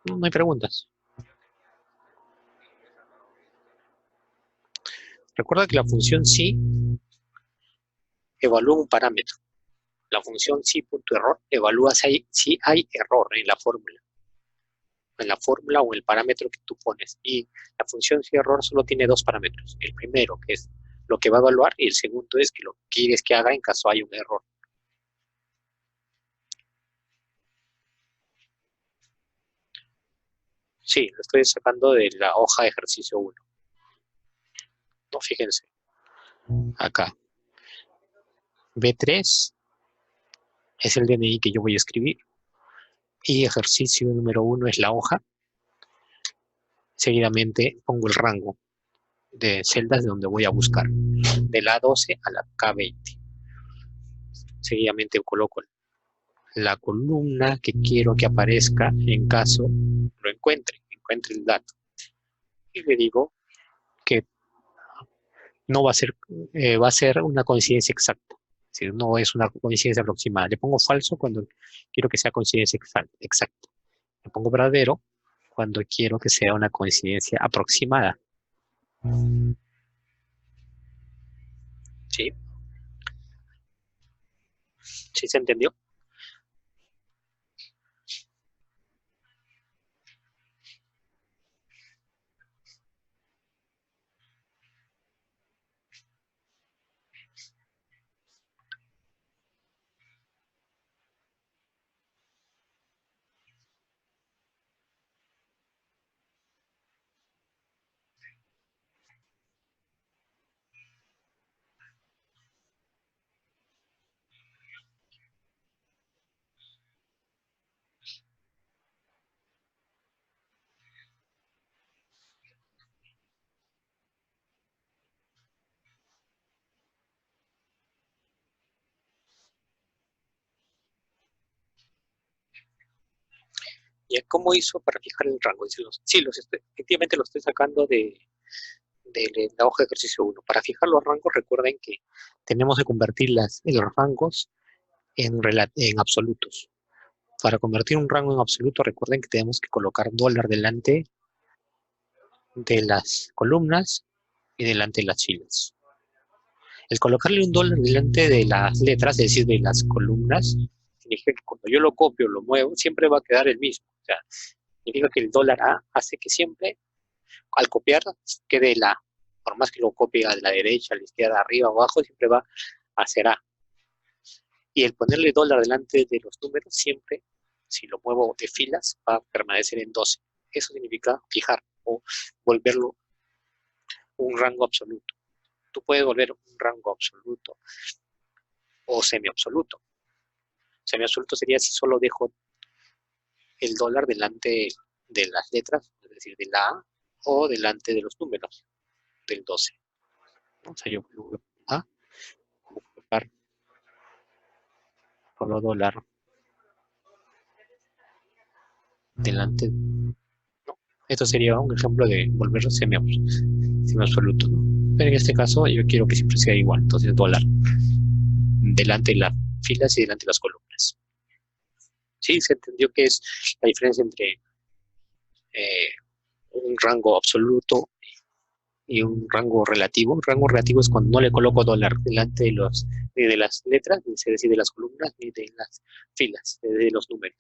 No hay preguntas. Recuerda que la función sí evalúa un parámetro. La función sí.error evalúa si hay error en la fórmula. En la fórmula o en el parámetro que tú pones. Y la función sí error solo tiene dos parámetros. El primero, que es lo que va a evaluar, y el segundo es que lo que quieres que haga en caso haya un error. Sí, lo estoy sacando de la hoja de ejercicio 1. No, fíjense. Acá. B3 es el DNI que yo voy a escribir. Y ejercicio número 1 es la hoja. Seguidamente pongo el rango de celdas de donde voy a buscar. De la A12 a la K20. Seguidamente coloco la columna que quiero que aparezca en caso lo encuentre el dato. Y le digo que no va a ser, va a ser una coincidencia exacta. Es decir, no es una coincidencia aproximada. Le pongo falso cuando quiero que sea coincidencia exacta. Le pongo verdadero cuando quiero que sea una coincidencia aproximada. ¿Sí? ¿Sí se entendió? ¿Y cómo hizo para fijar el rango? Sí, efectivamente lo estoy sacando de la hoja de ejercicio 1. Para fijar los rangos, recuerden que tenemos que convertir los rangos en absolutos. Para convertir un rango en absoluto, recuerden que tenemos que colocar dólar delante de las columnas y delante de las filas. El colocarle un dólar delante de las letras, es decir, de las columnas, significa que cuando yo lo copio, lo muevo, siempre va a quedar el mismo. O sea, significa que el dólar A hace que siempre, al copiar, quede el A. Por más que lo copie a la derecha, a la izquierda, arriba, abajo, siempre va a ser A. Y el ponerle dólar delante de los números, siempre, si lo muevo de filas, va a permanecer en 12. Eso significa fijar o volverlo un rango absoluto. Tú puedes volver un rango absoluto o semiabsoluto. Semiabsoluto sería si solo dejo el dólar delante de las letras, es decir, de la A, o delante de los números del 12. O sea, yo voy a colocar solo dólar delante. No. Esto sería un ejemplo de volver semiabsoluto, ¿no? Pero en este caso yo quiero que siempre sea igual. Entonces dólar delante de las filas y delante de las columnas. ¿Sí? Se entendió que es la diferencia entre un rango absoluto y un rango relativo. Un rango relativo es cuando no le coloco dólar delante de ni de las letras, ni se decide de las columnas, ni de las filas, de los números.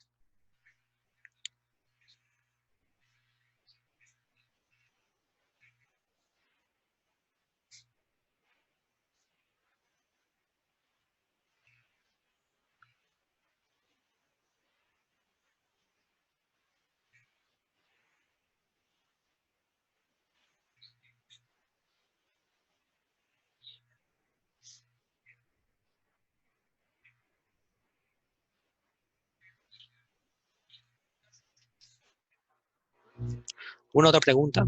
¿Una otra pregunta?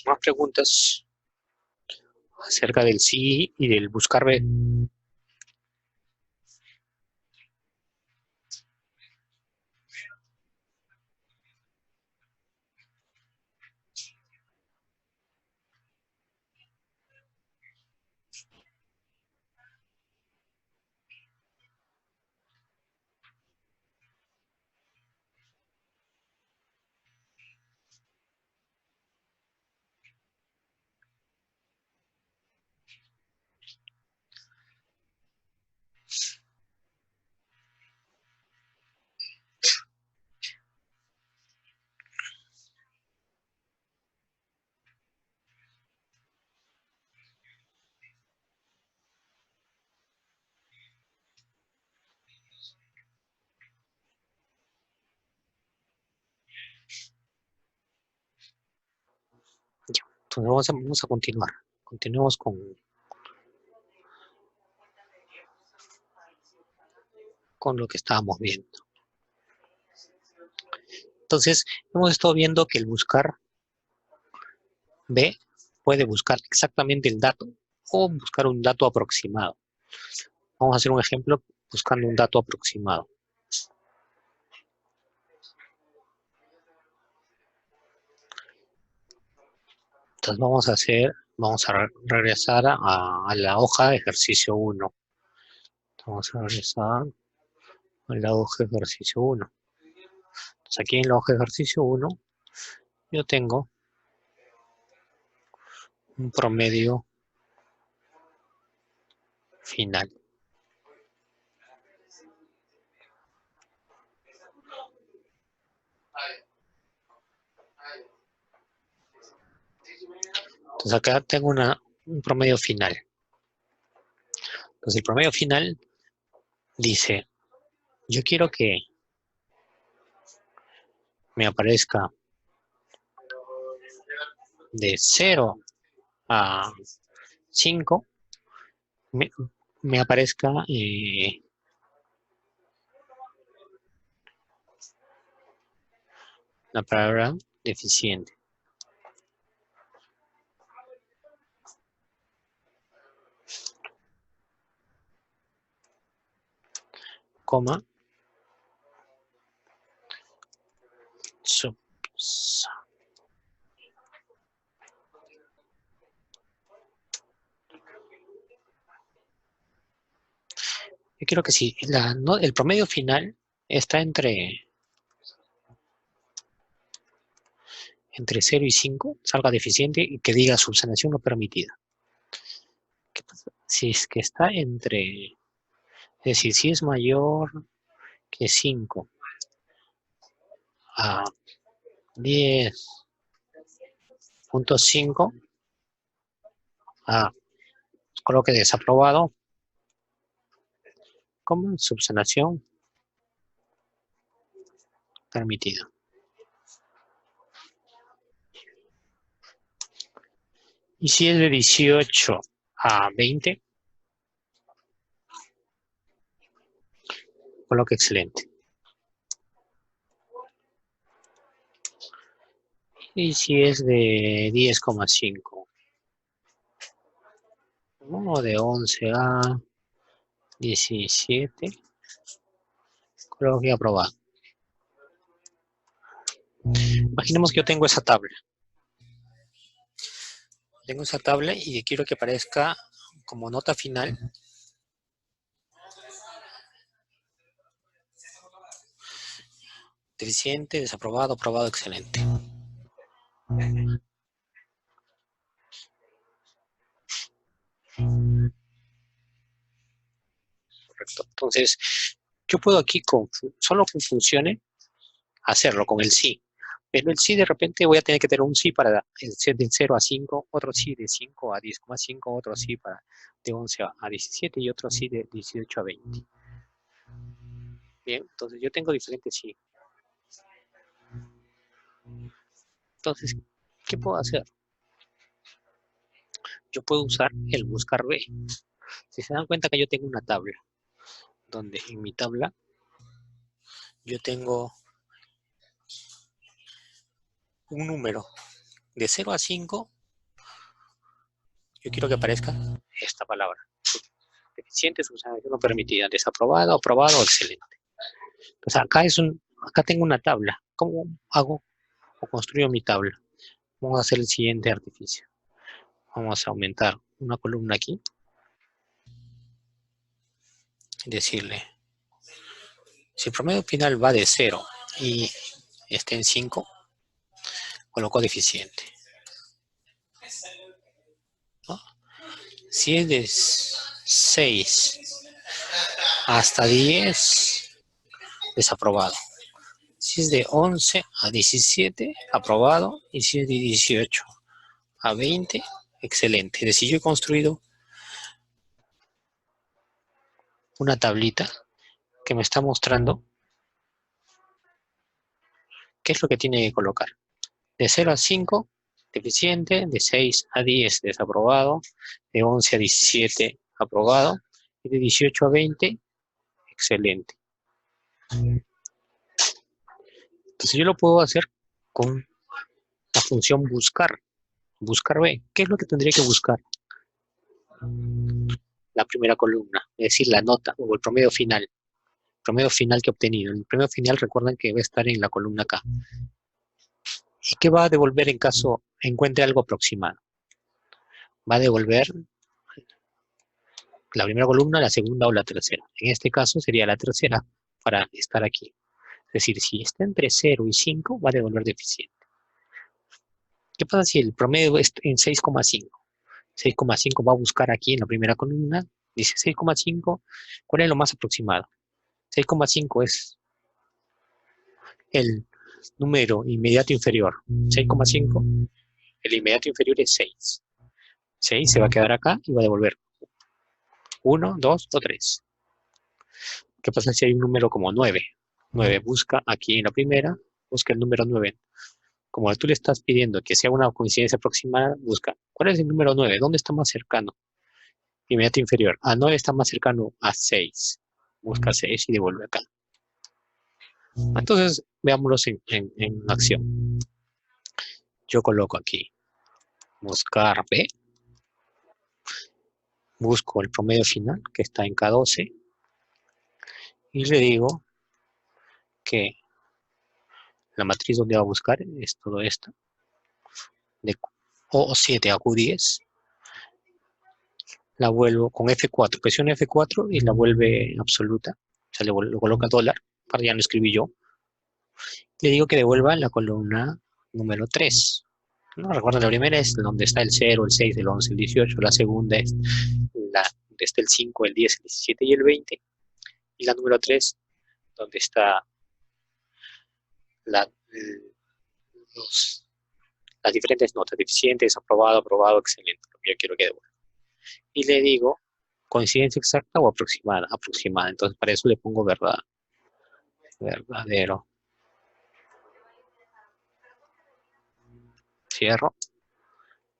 Más preguntas acerca del sí y del buscar B. Entonces vamos a continuar. Continuemos con lo que estábamos viendo. Entonces, hemos estado viendo que el buscar B puede buscar exactamente el dato o buscar un dato aproximado. Vamos a hacer un ejemplo buscando un dato aproximado. Entonces vamos a regresar a la hoja de ejercicio 1. Vamos a regresar a la hoja de ejercicio 1. Entonces aquí en la hoja de ejercicio 1 yo tengo un promedio final. Entonces acá tengo un promedio final. Entonces el promedio final dice, yo quiero que me aparezca de 0 a 5, me aparezca la palabra deficiente. Coma. Yo quiero que si el promedio final está entre 0 y 5, salga deficiente y que diga subsanación no permitida. ¿Qué pasa? Si es que está entre, es decir, si es mayor que 5 a 10.5, coloque desaprobado, como subsanación permitida. Y si es de 18 a 20, coloque excelente. Y si es de 10,5, o de 11 a 17, coloque aprobado. Imaginemos que yo tengo esa tabla. Tengo esa tabla y quiero que aparezca como nota final deficiente, desaprobado, aprobado, excelente. Correcto. Entonces, yo puedo aquí, solo con funcione, hacerlo con el sí. Pero el sí de repente voy a tener que tener un sí para ser de 0 a 5, otro sí de 5 a 10,5, otro sí para de 11 a 17 y otro sí de 18 a 20. Bien, entonces yo tengo diferentes sí. Entonces, ¿qué puedo hacer? Yo puedo usar el buscar B. Si se dan cuenta que yo tengo una tabla, donde en mi tabla yo tengo un número de 0 a 5, yo quiero que aparezca esta palabra. Deficiente, subsanación no permitida, desaprobado, aprobado, excelente. Entonces acá tengo una tabla. ¿Cómo hago o construyo mi tabla? Vamos a hacer el siguiente artificio. Vamos a aumentar una columna aquí. Y decirle, si el promedio final va de 0 y está en 5, coloco deficiente. ¿No? Si es de 6 hasta 10, desaprobado. Si es de 11 a 17, aprobado. Y si es de 18 a 20, excelente. Es decir, yo he construido una tablita que me está mostrando qué es lo que tiene que colocar. De 0 a 5, deficiente. De 6 a 10, desaprobado. De 11 a 17, aprobado. Y de 18 a 20, excelente. Entonces yo lo puedo hacer con la función buscar. Buscar B. ¿Qué es lo que tendría que buscar? La primera columna, es decir, la nota o el promedio final. El promedio final que he obtenido. El promedio final, recuerden que va a estar en la columna acá. ¿Y qué va a devolver en caso encuentre algo aproximado? Va a devolver la primera columna, la segunda o la tercera. En este caso sería la tercera para estar aquí. Es decir, si está entre 0 y 5, va a devolver deficiente. ¿Qué pasa si el promedio es en 6,5? 6,5 va a buscar aquí en la primera columna. Dice 6,5. ¿Cuál es lo más aproximado? 6,5 es el número inmediato inferior. 6,5. El inmediato inferior es 6. 6 se va a quedar acá y va a devolver 1, 2 o 3. ¿Qué pasa si hay un número como 9? 9 busca aquí en la primera, busca el número 9. Como tú le estás pidiendo que sea una coincidencia aproximada, busca. ¿Cuál es el número 9? ¿Dónde está más cercano? Inmediato inferior. A 9 está más cercano a 6. Busca 6 y devuelve acá. Entonces, veámoslos en acción. Yo coloco aquí buscar B, busco el promedio final que está en K12 y le digo que la matriz donde va a buscar es todo esto, de O7 a Q10, la vuelvo con F4, presiona F4 y la vuelve absoluta, o sea, lo coloca dólar, para ya no escribí yo, le digo que devuelva la columna número 3. ¿No? Recuerda, la primera es donde está el 0, el 6, el 11, el 18, la segunda es donde está el 5, el 10, el 17 y el 20, y la número 3, donde está las diferentes notas, deficiente, desaprobado, aprobado, excelente, lo que yo quiero que devuelva. Y le digo coincidencia exacta o aproximada, entonces para eso le pongo verdad, verdadero. Cierro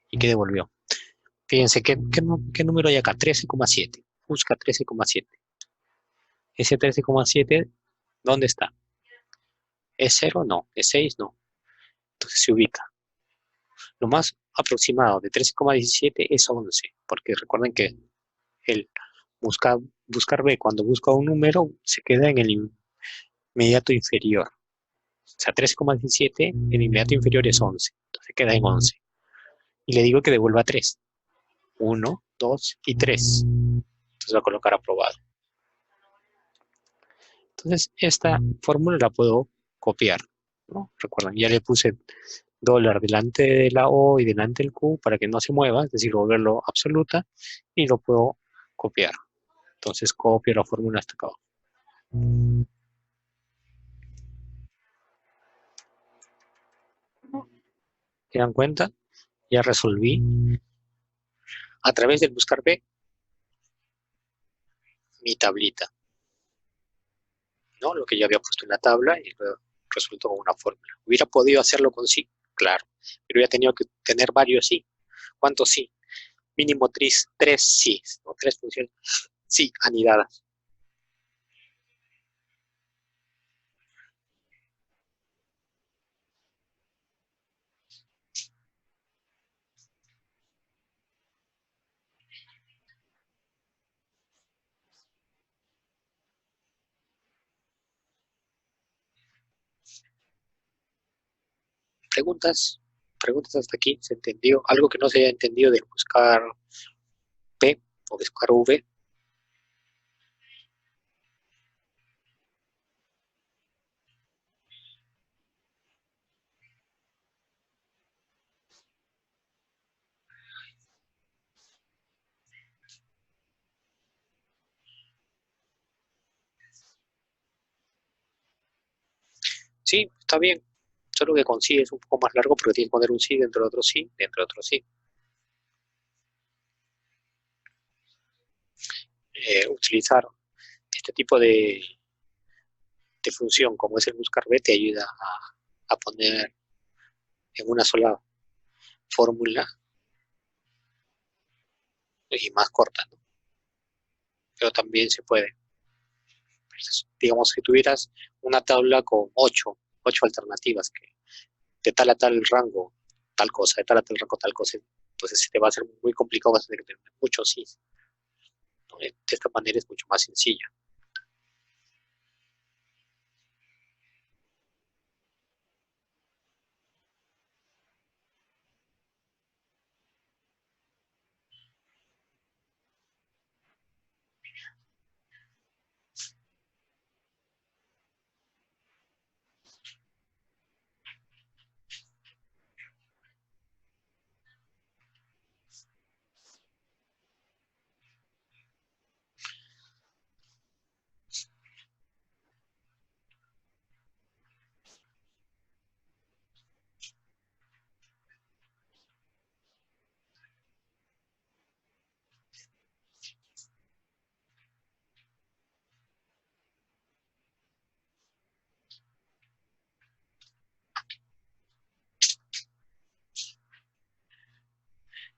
y que devolvió. Fíjense, ¿qué número hay acá? 13,7. Busca 13,7. Ese 13,7, ¿dónde está? ¿Es 0? No. ¿Es 6? No. Entonces se ubica. Lo más aproximado de 13,17 es 11, porque recuerden que el buscar B cuando busca un número se queda en el inmediato inferior. O sea, 13,17, el inmediato inferior es 11, entonces queda en 11. Y le digo que devuelva 3. 1, 2 y 3. Entonces va a colocar aprobado. Entonces esta fórmula la puedo copiar, ¿no? Recuerden, ya le puse dólar delante de la O y delante del Q para que no se mueva, es decir, volverlo absoluta, y lo puedo copiar. Entonces copio la fórmula hasta acá. ¿Se dan cuenta? Ya resolví a través del buscar B mi tablita, ¿no? Lo que yo había puesto en la tabla y lo resuelto con una fórmula. ¿Hubiera podido hacerlo con sí? Claro, pero hubiera tenido que tener varios sí. ¿Cuántos sí? Mínimo 3 sí, ¿no? 3 funciones sí anidadas. ¿Preguntas? ¿Preguntas hasta aquí? ¿Se entendió? ¿Algo que no se haya entendido del buscar P o buscar V? Sí, está bien. Solo que con sí es un poco más largo porque tienes que poner un sí dentro de otro sí, dentro de otro sí. Utilizar este tipo de función como es el buscar B te ayuda a poner en una sola fórmula y más corta, ¿no? Pero también se puede. Digamos que tuvieras una tabla con 8 alternativas, que de tal a tal rango, tal cosa, de tal a tal rango, tal cosa, entonces se te va a hacer muy complicado, vas a tener que tener muchos sí, ¿no? De esta manera es mucho más sencilla.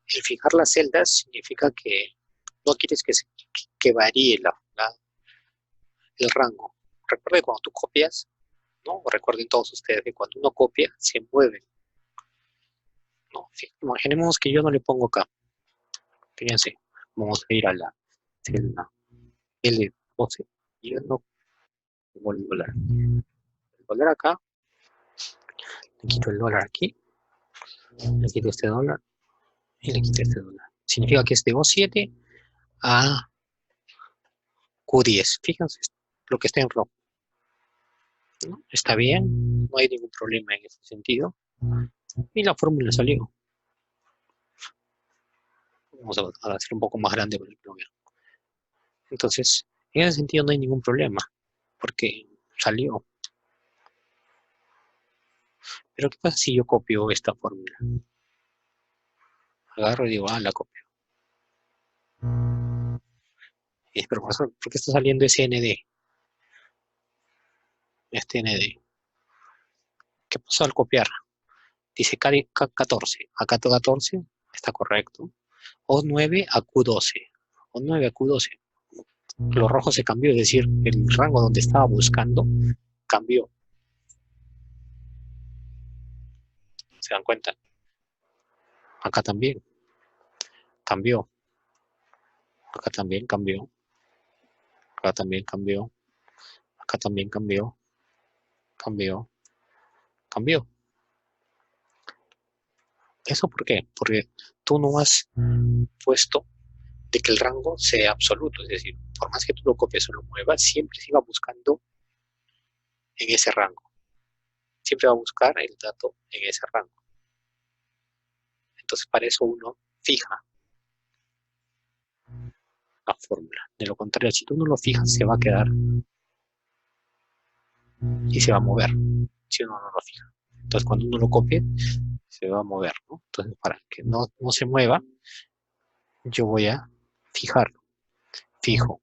El fijar las celdas significa que no quieres que varíe el rango. Recuerda que cuando tú copias, ¿no? Recuerden todos ustedes que cuando uno copia, se mueve, ¿no? Imaginemos que yo no le pongo acá. Fíjense, vamos a ir a la celda L12 y yo no pongo el dólar. El dólar acá, le quito el dólar aquí, le quito este dólar y le quito este dólar. Significa que es de O7 a Q10. Fíjense lo que está en rojo, ¿no? Está bien, no hay ningún problema en ese sentido. Y la fórmula salió. Vamos a hacer un poco más grande para que lo vean. Entonces, en ese sentido no hay ningún problema, porque salió. Pero ¿qué pasa si yo copio esta fórmula? Agarro y digo, la copio. Pero ¿por qué está saliendo ese ND? Este ND. ¿Qué pasó al copiar? Dice K14. A K14 está correcto. O9 a Q12. O9 a Q12. Lo rojo se cambió, es decir, el rango donde estaba buscando cambió. ¿Se dan cuenta? Acá también cambió. Acá también cambió. Acá también cambió. Acá también cambió. Cambió. Cambió. ¿Eso por qué? Porque tú no has puesto de que el rango sea absoluto. Es decir, por más que tú lo copies o lo muevas, siempre se va buscando en ese rango. Siempre va a buscar el dato en ese rango. Entonces, para eso uno fija la fórmula. De lo contrario, si tú no lo fijas, se va a quedar y se va a mover. Si uno no lo fija. Entonces, cuando uno lo copie, se va a mover, ¿no? Entonces, para que no se mueva, yo voy a fijarlo. Fijo. O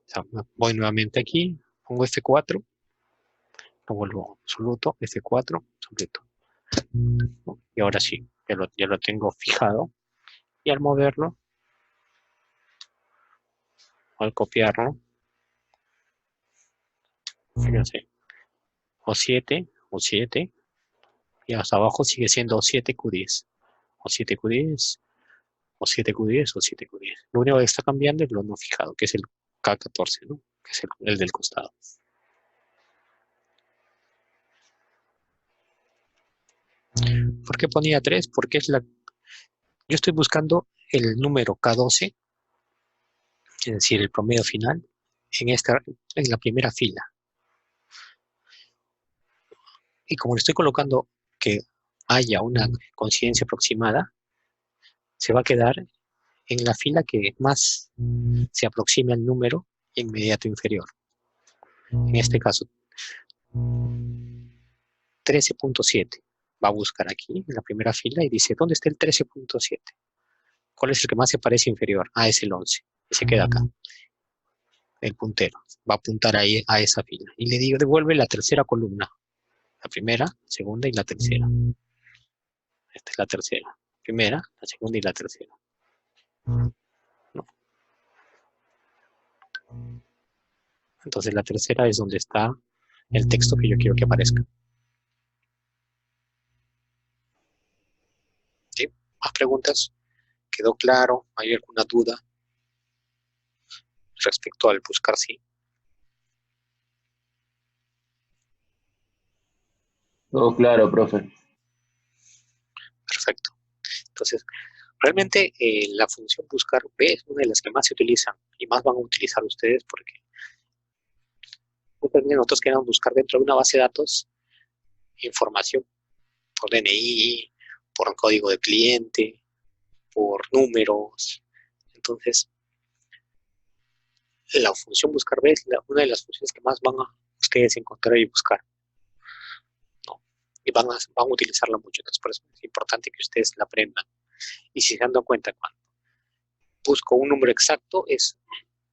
sea, voy nuevamente aquí, pongo F4, lo vuelvo absoluto, F4, absoluto. Y ahora sí, ya lo tengo fijado. Y al moverlo, al copiarlo, fíjense, O7, y hasta abajo sigue siendo O7Q10, O7Q10, O7Q10, O7Q10. Lo único que está cambiando es lo no fijado, que es el K14, ¿no? Que es el del costado. ¿Por qué ponía 3? Porque yo estoy buscando el número K12, es decir, el promedio final, en la primera fila. Y como le estoy colocando que haya una coincidencia aproximada, se va a quedar en la fila que más se aproxime al número inmediato inferior. En este caso, 13.7. Va a buscar aquí en la primera fila y dice, ¿dónde está el 13.7? ¿Cuál es el que más se parece inferior? Es el 11. Y se queda acá. El puntero. Va a apuntar ahí a esa fila. Y le digo, devuelve la tercera columna. La primera, segunda y la tercera. Esta es la tercera. Primera, la segunda y la tercera. ¿No? Entonces la tercera es donde está el texto que yo quiero que aparezca. ¿Sí? ¿Más preguntas? ¿Quedó claro? ¿Hay alguna duda respecto al buscar sí? Todo claro, profe. Perfecto. Entonces, realmente la función buscar B es una de las que más se utilizan y más van a utilizar ustedes porque nosotros queremos buscar dentro de una base de datos información por DNI, por código de cliente, por números. Entonces, la función buscar B es una de las funciones que más van a ustedes encontrar y buscar, ¿no? Y van a utilizarla mucho. Entonces, por eso es importante que ustedes la aprendan. Y si se dan cuenta, cuando busco un número exacto, es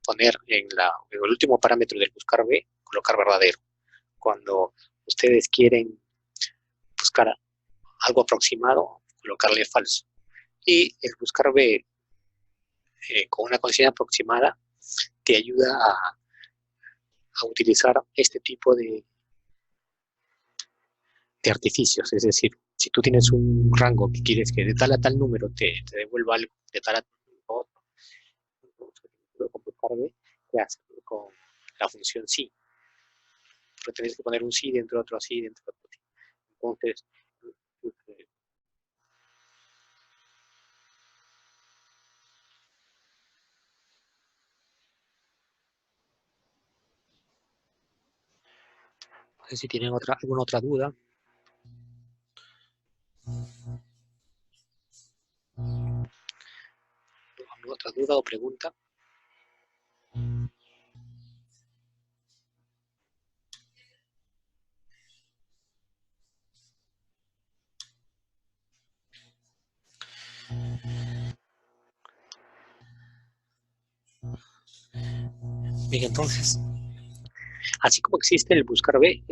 poner en el último parámetro del buscar B, colocar verdadero. Cuando ustedes quieren buscar algo aproximado, colocarle falso. Y el buscar B con una consigna aproximada te ayuda a utilizar este tipo de de artificios. Es decir, si tú tienes un rango que quieres que de tal a tal número te devuelva algo, de tal a tal otro, con buscar B, ¿qué haces? Con la función sí. Pero tenés que poner un sí dentro de otro sí, dentro de otro sí. Entonces, no sé si tienen alguna otra duda. ¿Alguna otra duda o pregunta? Bien, entonces, así como existe el buscar B,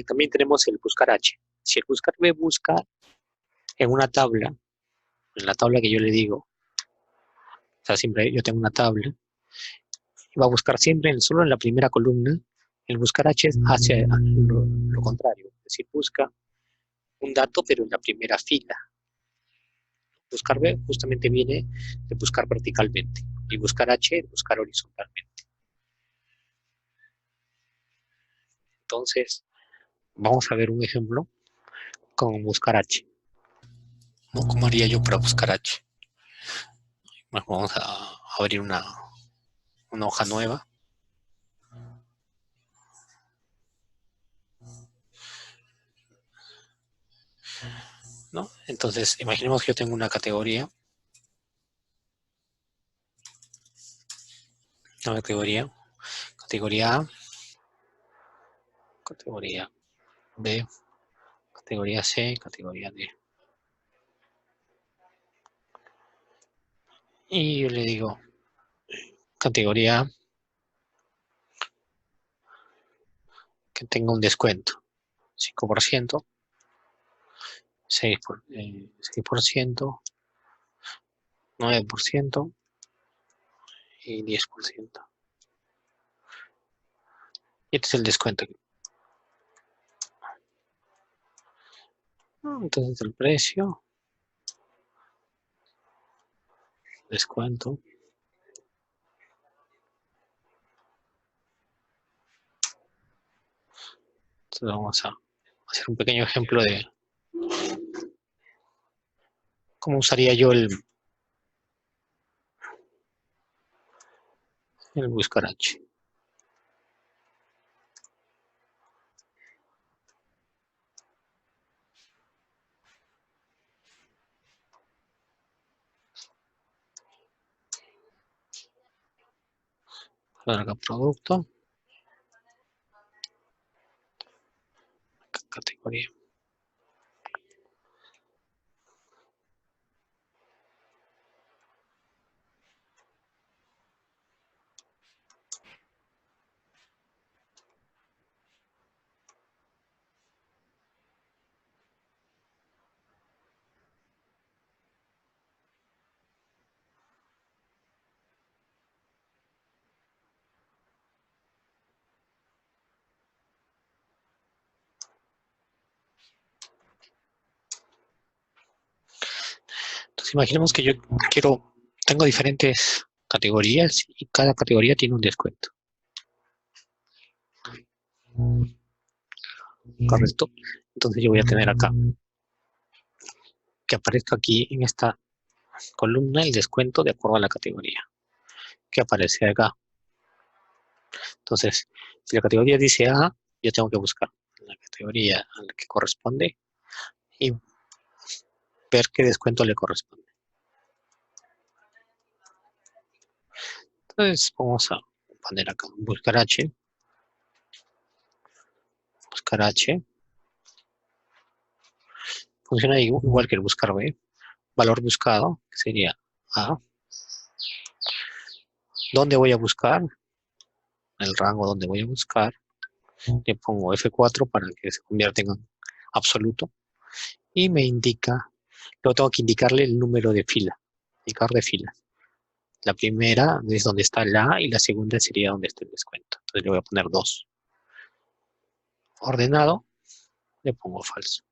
también tenemos el buscar H. Si el buscar B busca en una tabla, en la tabla que yo le digo, o sea, siempre yo tengo una tabla, va a buscar siempre solo en la primera columna. El buscar H hace lo contrario, es decir, busca un dato pero en la primera fila. Buscar B justamente viene de buscar verticalmente y buscar H de buscar horizontalmente. Entonces, vamos a ver un ejemplo con buscar H. ¿Cómo haría yo para buscar H? Bueno, vamos a abrir una hoja nueva. ¿No? Entonces, imaginemos que yo tengo una categoría. Una categoría A, categoría B, categoría C, categoría D. Y yo le digo, categoría A, que tenga un descuento, 5%, 6%, 9% y 10%. Y este es el descuento. Entonces el precio, descuento. Entonces vamos a hacer un pequeño ejemplo de cómo usaría yo el buscar H. Larga producto. Categoría. Entonces imaginemos que yo tengo diferentes categorías y cada categoría tiene un descuento. ¿Correcto? Entonces yo voy a tener acá que aparezca aquí en esta columna el descuento de acuerdo a la categoría que aparece acá. Entonces, si la categoría dice A, yo tengo que buscar la categoría a la que corresponde y ver qué descuento le corresponde. Entonces, vamos a poner acá, buscar H. Buscar H. Funciona igual que el buscar B. Valor buscado, que sería A. ¿Dónde voy a buscar? El rango donde voy a buscar. Le pongo F4 para que se convierta en absoluto. Y me indica, luego tengo que indicarle el número de fila, indicador de fila. La primera es donde está la A y la segunda sería donde está el descuento. Entonces le voy a poner 2. Ordenado. le pongo falso.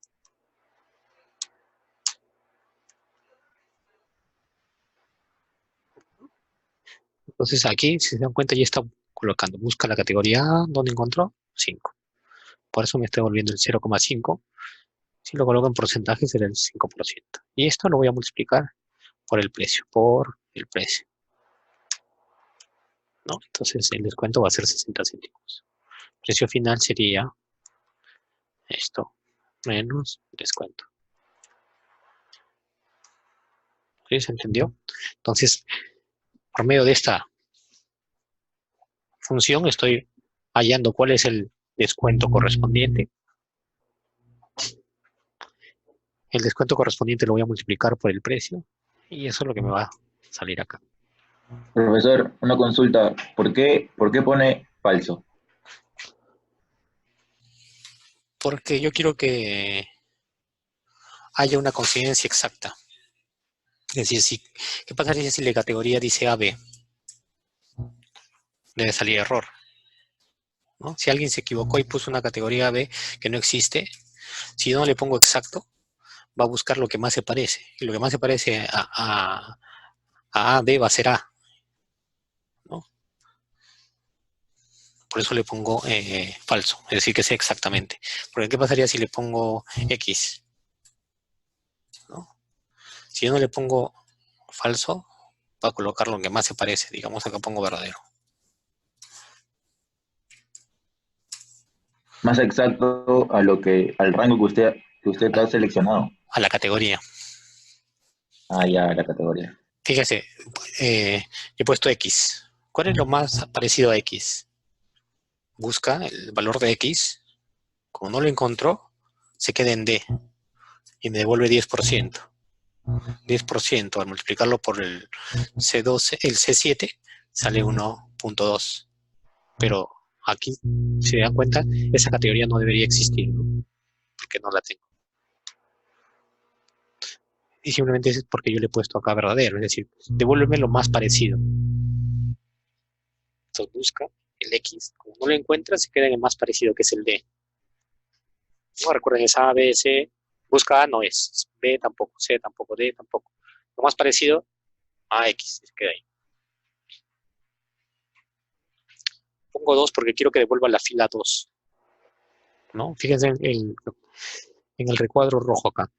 Entonces aquí, si se dan cuenta, ya está colocando. Busca la categoría A, ¿dónde encontró? 5. Por eso me está devolviendo el 0,5. Si lo coloco en porcentaje será el 5%. Y esto lo voy a multiplicar por el precio, ¿no? Entonces el descuento va a ser 60 céntimos. Precio final sería esto, menos descuento. ¿Sí? ¿Se entendió? Entonces, por medio de esta función estoy hallando cuál es el descuento correspondiente. El descuento correspondiente lo voy a multiplicar por el precio y eso es lo que me va a salir acá. Profesor, una consulta. ¿Por qué pone falso? Porque yo quiero que haya una coincidencia exacta. Es decir, ¿qué pasaría si la categoría dice AB? Debe salir error, ¿no? Si alguien se equivocó y puso una categoría AB que no existe, si yo no le pongo exacto, va a buscar lo que más se parece. Y lo que más se parece a AB va a ser A, ¿no? Por eso le pongo falso, es decir, que sea exactamente. Porque ¿qué pasaría si le pongo X? ¿No? Si yo no le pongo falso, va a colocar lo que más se parece. Digamos acá pongo verdadero. Más exacto a al rango que usted ha seleccionado. A la categoría. Ah, ya, la categoría. Fíjese, he puesto X. ¿Cuál es lo más parecido a X? Busca el valor de X. Como no lo encontró, se queda en D. Y me devuelve 10%. 10% al multiplicarlo por el C12, el C7, sale 1.2. Pero aquí, si se dan cuenta, esa categoría no debería existir, ¿no? Porque no la tengo. Y simplemente es porque yo le he puesto acá verdadero, es decir, devuélveme lo más parecido. Entonces busca el X, como no lo encuentra, se queda en el más parecido, que es el D. No recuerden, es A, B, C, busca A, no es, B tampoco, C tampoco, D tampoco. Lo más parecido a X, se queda ahí. Pongo 2 porque quiero que devuelva la fila 2. ¿No? Fíjense en el recuadro rojo acá.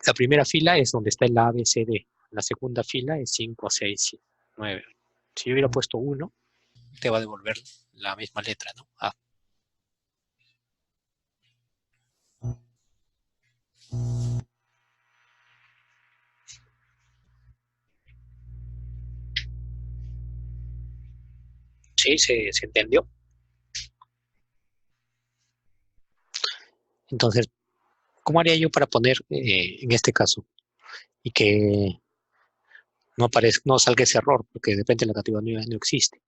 La primera fila es donde está el A, B, C, D. La segunda fila es 5, 6, 9. Si yo hubiera puesto 1, te va a devolver la misma letra, ¿no? A. ¿Sí? ¿Se entendió? Entonces, ¿cómo haría yo para poner en este caso y que no salga ese error? Porque de repente la categoría no existe.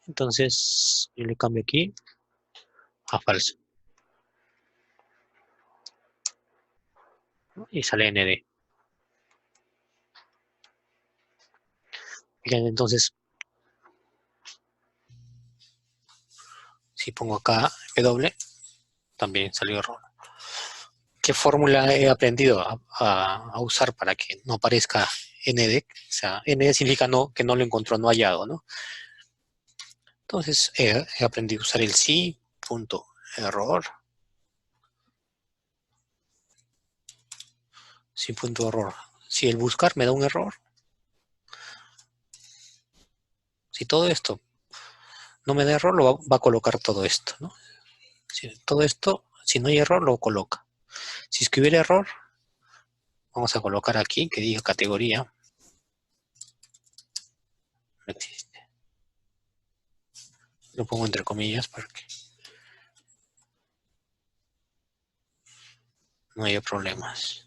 Entonces, yo le cambio aquí a falso. ¿No? Y sale ND. Bien, entonces, si pongo acá W, también salió error. ¿Qué fórmula he aprendido a usar para que no aparezca ND? O sea, ND significa que no lo encontró, no hallado, ¿no? Entonces, he aprendido a usar el si.error. Si.error. Si el buscar me da un error, si todo esto no me da error, lo va a colocar todo esto, ¿no? Si todo esto, si no hay error, lo coloca. Si es que hubiera error, vamos a colocar aquí que diga categoría. No existe. Lo pongo entre comillas para que no haya problemas.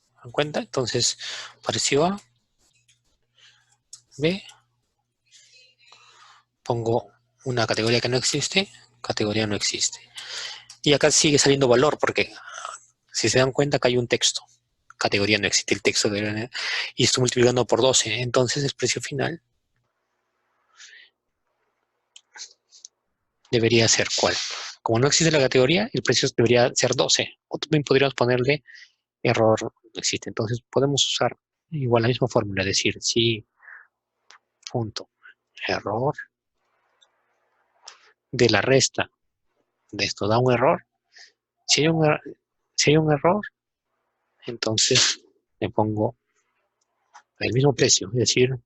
¿Se dan cuenta? Entonces, apareció A, B, pongo una categoría que no existe, categoría no existe. Y acá sigue saliendo valor porque si se dan cuenta acá hay un texto. categoría no existe el texto y estoy multiplicando por 12. Entonces el precio final debería ser ¿cuál? Como no existe la categoría, el precio debería ser 12. O también podríamos ponerle error no existe. Entonces podemos usar igual la misma fórmula, decir si punto error de la resta de esto da un error. Si hay un error, entonces le pongo el mismo precio, es decir,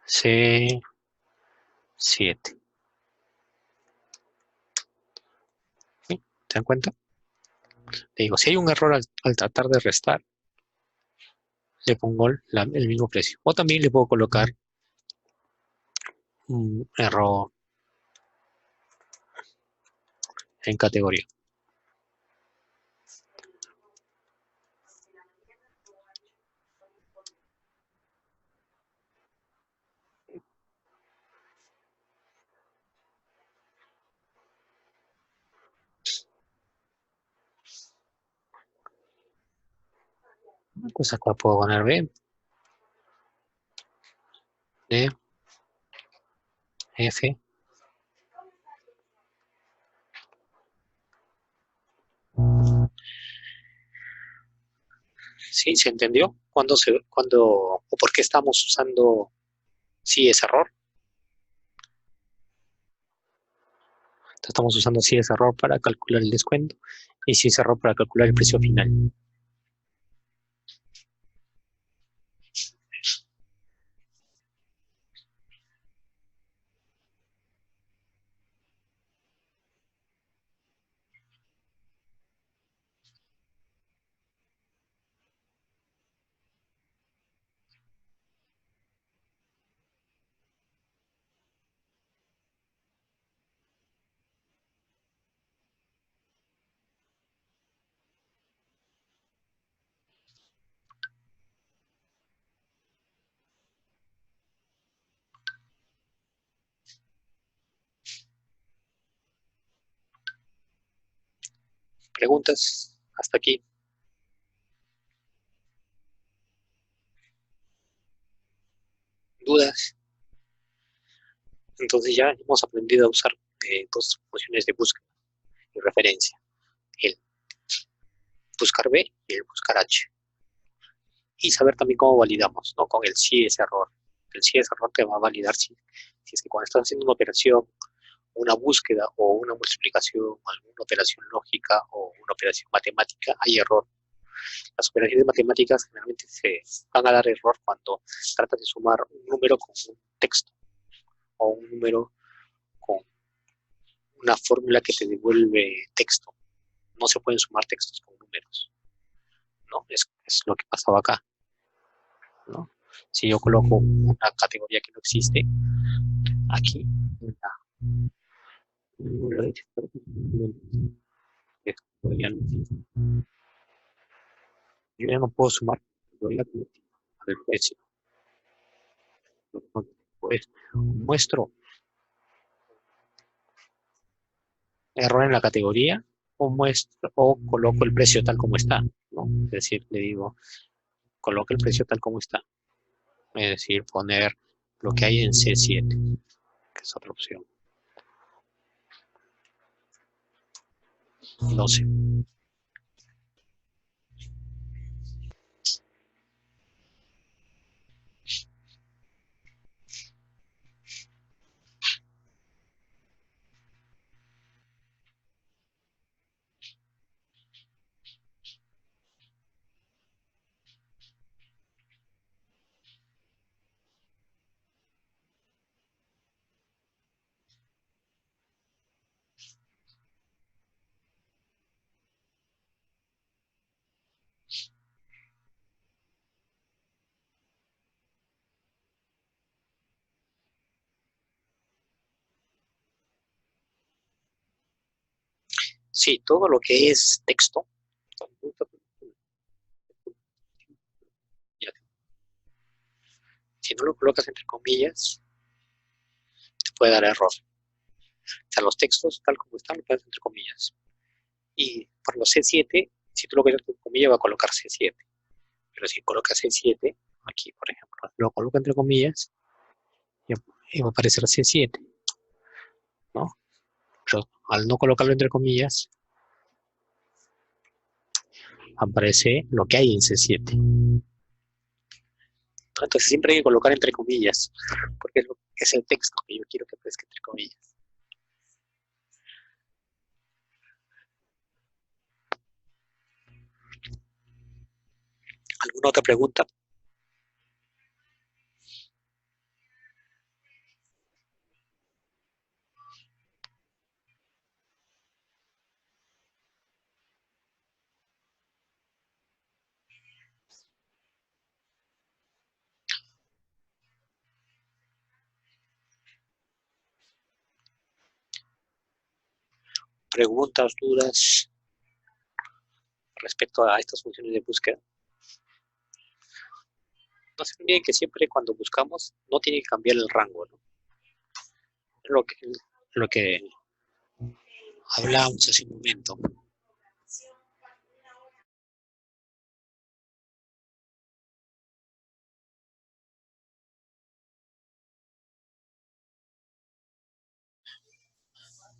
C7. ¿Sí? ¿Se dan cuenta? Le digo, si hay un error al tratar de restar, le pongo el mismo precio. O también le puedo colocar un error en categoría. Pues acá puedo poner B, D, F. ¿Sí? ¿Se entendió? ¿O por qué estamos usando si es error? Estamos usando si es error para calcular el descuento y si es error para calcular el precio final. ¿Preguntas hasta aquí? ¿Dudas? Entonces ya hemos aprendido a usar dos funciones de búsqueda y referencia. El buscar B y el buscar H. Y saber también cómo validamos, ¿no? Con el sí es error. El sí es error te va a validar si es que cuando estás haciendo una operación, una búsqueda o una multiplicación, alguna operación lógica o una operación matemática, hay error. Las operaciones matemáticas generalmente se van a dar error cuando tratas de sumar un número con un texto o un número con una fórmula que te devuelve texto. No se pueden sumar textos con números, ¿no? Es lo que pasaba acá, ¿no? Si yo coloco una categoría que no existe aquí, yo ya no puedo sumar el precio. Pues muestro error en la categoría o coloco el precio tal como está, ¿no? Es decir, le digo, coloque el precio tal como está. Es decir, poner lo que hay en C7, que es otra opción. 12. Sí, todo lo que es texto, si no lo colocas entre comillas, te puede dar error. O sea, los textos, tal como están, lo pones entre comillas. Y por los C7, si tú lo colocas entre comillas, va a colocar C7. Pero si colocas C7, aquí por ejemplo, lo coloco entre comillas, y va a aparecer C7, ¿no? Pero al no colocarlo entre comillas, aparece lo que hay en C7. Entonces siempre hay que colocar entre comillas, porque es el texto que yo quiero que aparezca entre comillas. ¿Alguna otra pregunta? ¿Preguntas, dudas respecto a estas funciones de búsqueda? No se olviden que siempre cuando buscamos no tiene que cambiar el rango, ¿no? Lo que hablábamos hace un momento.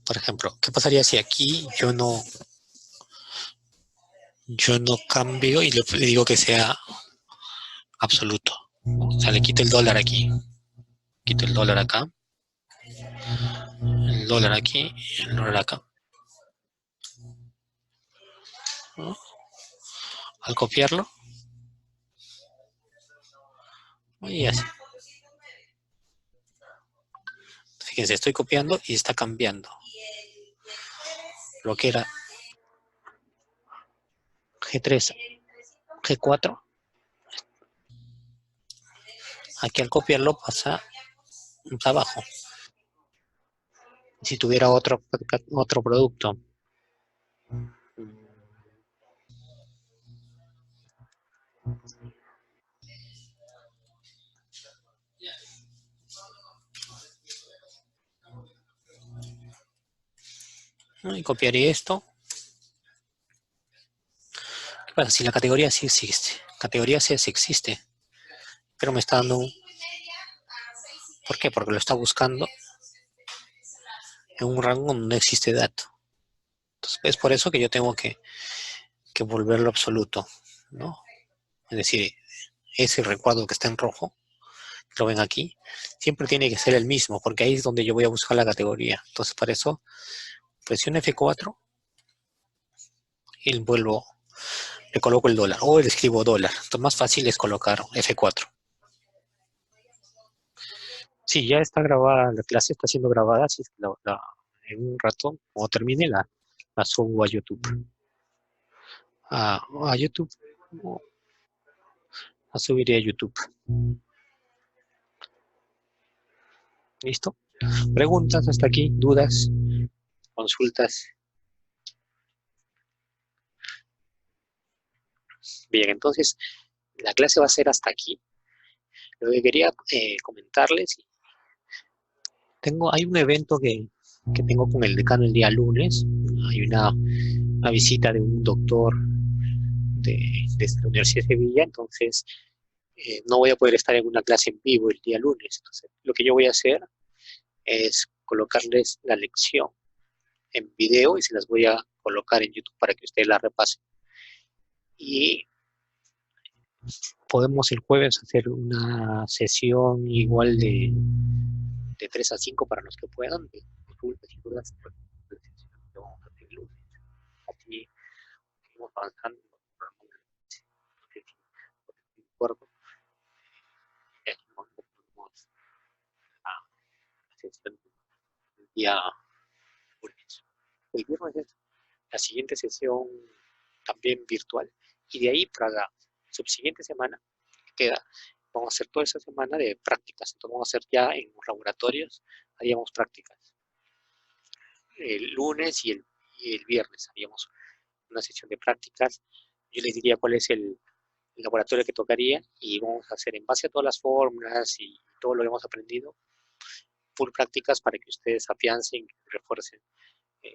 Por ejemplo, ¿qué pasaría si aquí yo no cambio y le digo que sea absoluto? O sea, le quito el dólar aquí, quito el dólar acá, el dólar aquí y el dólar acá, ¿no? Al copiarlo, y así. Fíjense, estoy copiando y está cambiando. Lo que era G3, G4, aquí al copiarlo pasa abajo. Si tuviera otro producto, ¿no? Y copiaría esto. ¿Qué pasa? Si la categoría sí existe, categoría C sí existe, pero me está dando un... ¿Por qué? Porque lo está buscando en un rango donde no existe dato. Entonces, es por eso que yo tengo que volverlo absoluto, ¿no? Es decir, ese recuadro que está en rojo, lo ven aquí, siempre tiene que ser el mismo, porque ahí es donde yo voy a buscar la categoría. Entonces, para eso, presiono F4 y le coloco el dólar, o le escribo dólar. Lo más fácil es colocar F4. Sí, ya está grabada, la clase está siendo grabada, así es que en un rato, cuando termine, la subo a YouTube. A YouTube, la subiré a YouTube. ¿Listo? ¿Preguntas hasta aquí? ¿Dudas? ¿Consultas? Bien, entonces la clase va a ser hasta aquí. Lo que quería comentarles, hay un evento que tengo con el decano el día lunes. Hay una visita de un doctor de la Universidad de Sevilla, entonces no voy a poder estar en una clase en vivo el día lunes. Entonces, lo que yo voy a hacer es colocarles la lección en video y se las voy a colocar en YouTube para que ustedes la repasen. Y podemos el jueves hacer una sesión igual de 3 a 5 para los que puedan, de consultas y dudas. Lo vamos a hacer el lunes. Así seguimos avanzando. De acuerdo, ya nos vamos a la sesión el día lunes. El viernes es la siguiente sesión también virtual. Y de ahí para la subsiguiente semana que queda, vamos a hacer toda esa semana de prácticas. Entonces vamos a hacer ya en los laboratorios, haríamos prácticas. El lunes y el viernes haríamos una sesión de prácticas. Yo les diría cuál es el laboratorio que tocaría y vamos a hacer en base a todas las fórmulas y todo lo que hemos aprendido, full prácticas para que ustedes afiancen y refuercen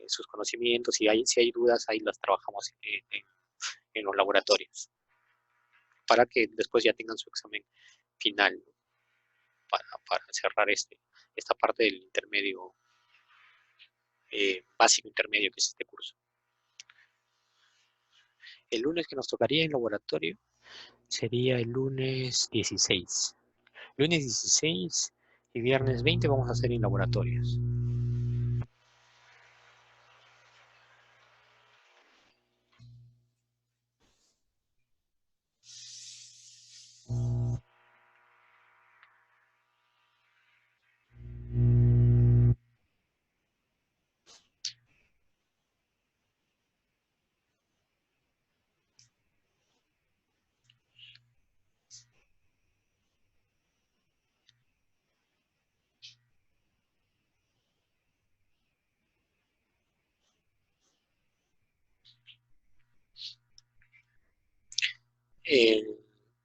sus conocimientos. Si hay dudas, ahí las trabajamos en los laboratorios. para que después ya tengan su examen final, ¿no? Para cerrar esta parte del intermedio, básico intermedio que es este curso. El lunes que nos tocaría en laboratorio sería el lunes 16. Lunes 16 y viernes 20 vamos a hacer en laboratorios.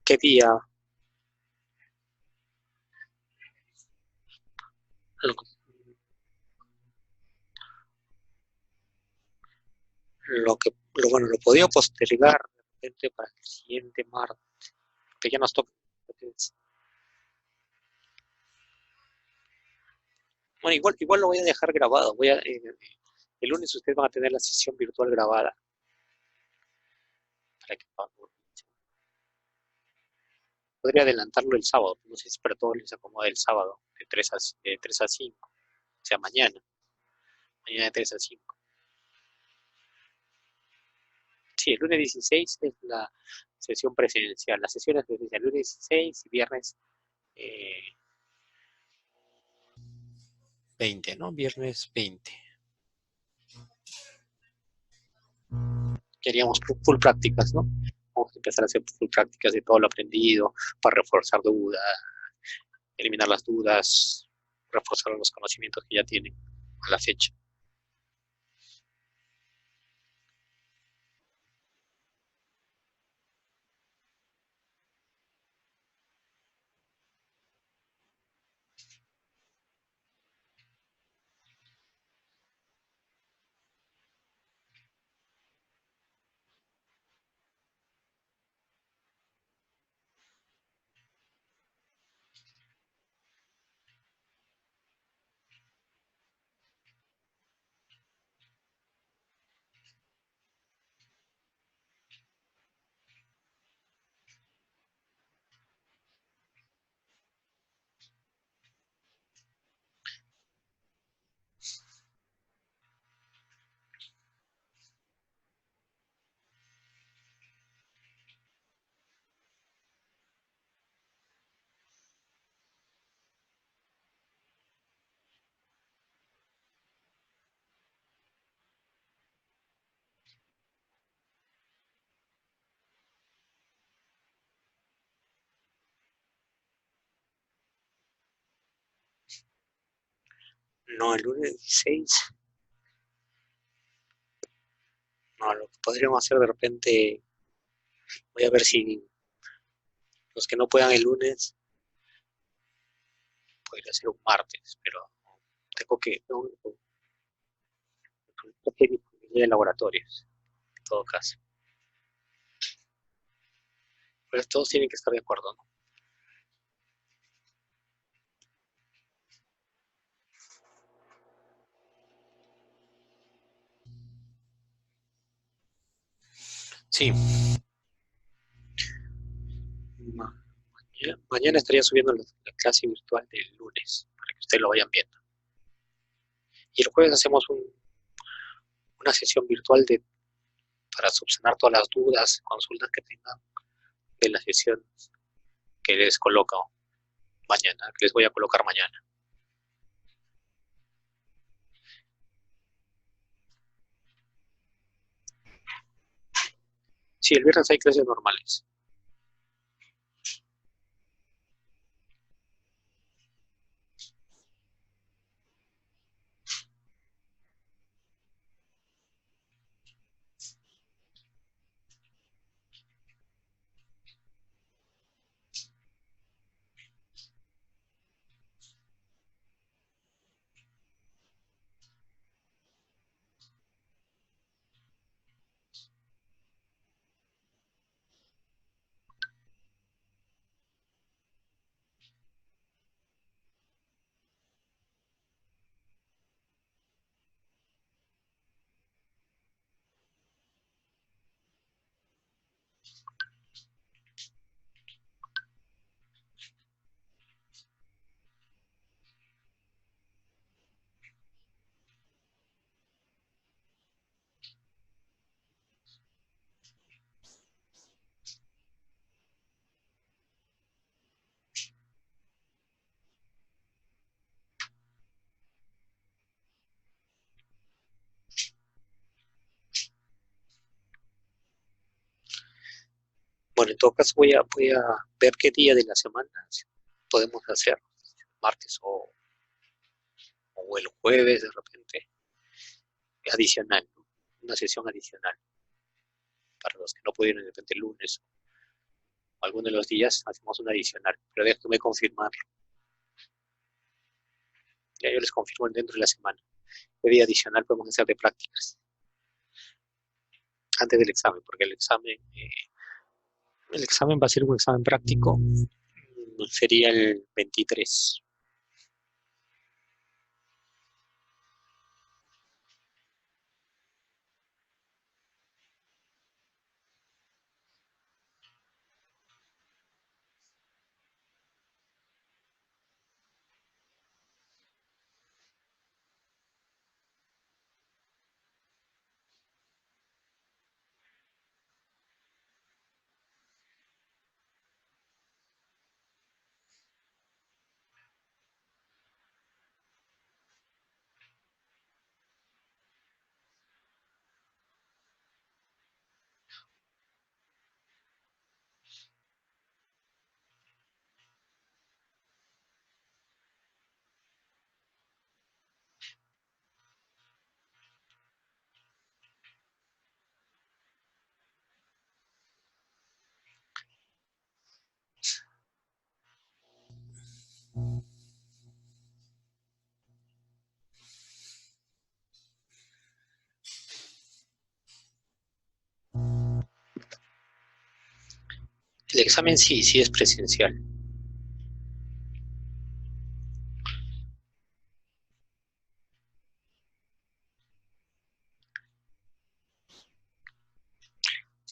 ¿Qué día? Bueno, lo podía postergar de repente para el siguiente martes, que ya nos toca. Bueno, igual lo voy a dejar grabado. El lunes ustedes van a tener la sesión virtual grabada. Para que podría adelantarlo el sábado. No sé si para todos les acomoda el sábado, de 3 a 5. O sea, mañana. Mañana de 3 a 5. Sí, el lunes 16 es la sesión presencial. Las sesiones presenciales, lunes 16 y viernes 20, ¿no? Viernes 20. Queríamos full prácticas, ¿no? Vamos a empezar a hacer full prácticas de todo lo aprendido para reforzar dudas, eliminar las dudas, reforzar los conocimientos que ya tienen a la fecha. No, el lunes 16. No, lo que podríamos hacer de repente, voy a ver si los que no puedan el lunes, podría ser un martes, pero tengo que disponibilidad de laboratorios, en todo caso. Pero todos tienen que estar de acuerdo, ¿no? Sí. Mañana estaría subiendo la clase virtual del lunes, para que ustedes lo vayan viendo. Y el jueves hacemos una sesión virtual para subsanar todas las dudas, consultas que tengan de la sesión que les coloco mañana, que les voy a colocar mañana. Sí, el viernes hay clases normales. Bueno, en todo caso voy a ver qué día de la semana podemos hacer, martes o el jueves de repente, adicional, ¿no? Una sesión adicional. Para los que no pudieron de repente el lunes o alguno de los días, hacemos una adicional. Pero déjenme confirmarlo. Ya yo les confirmo dentro de la semana. ¿Qué día adicional podemos hacer de prácticas? Antes del examen, porque el examen va a ser un examen práctico. Sería el 23. El examen sí es presencial.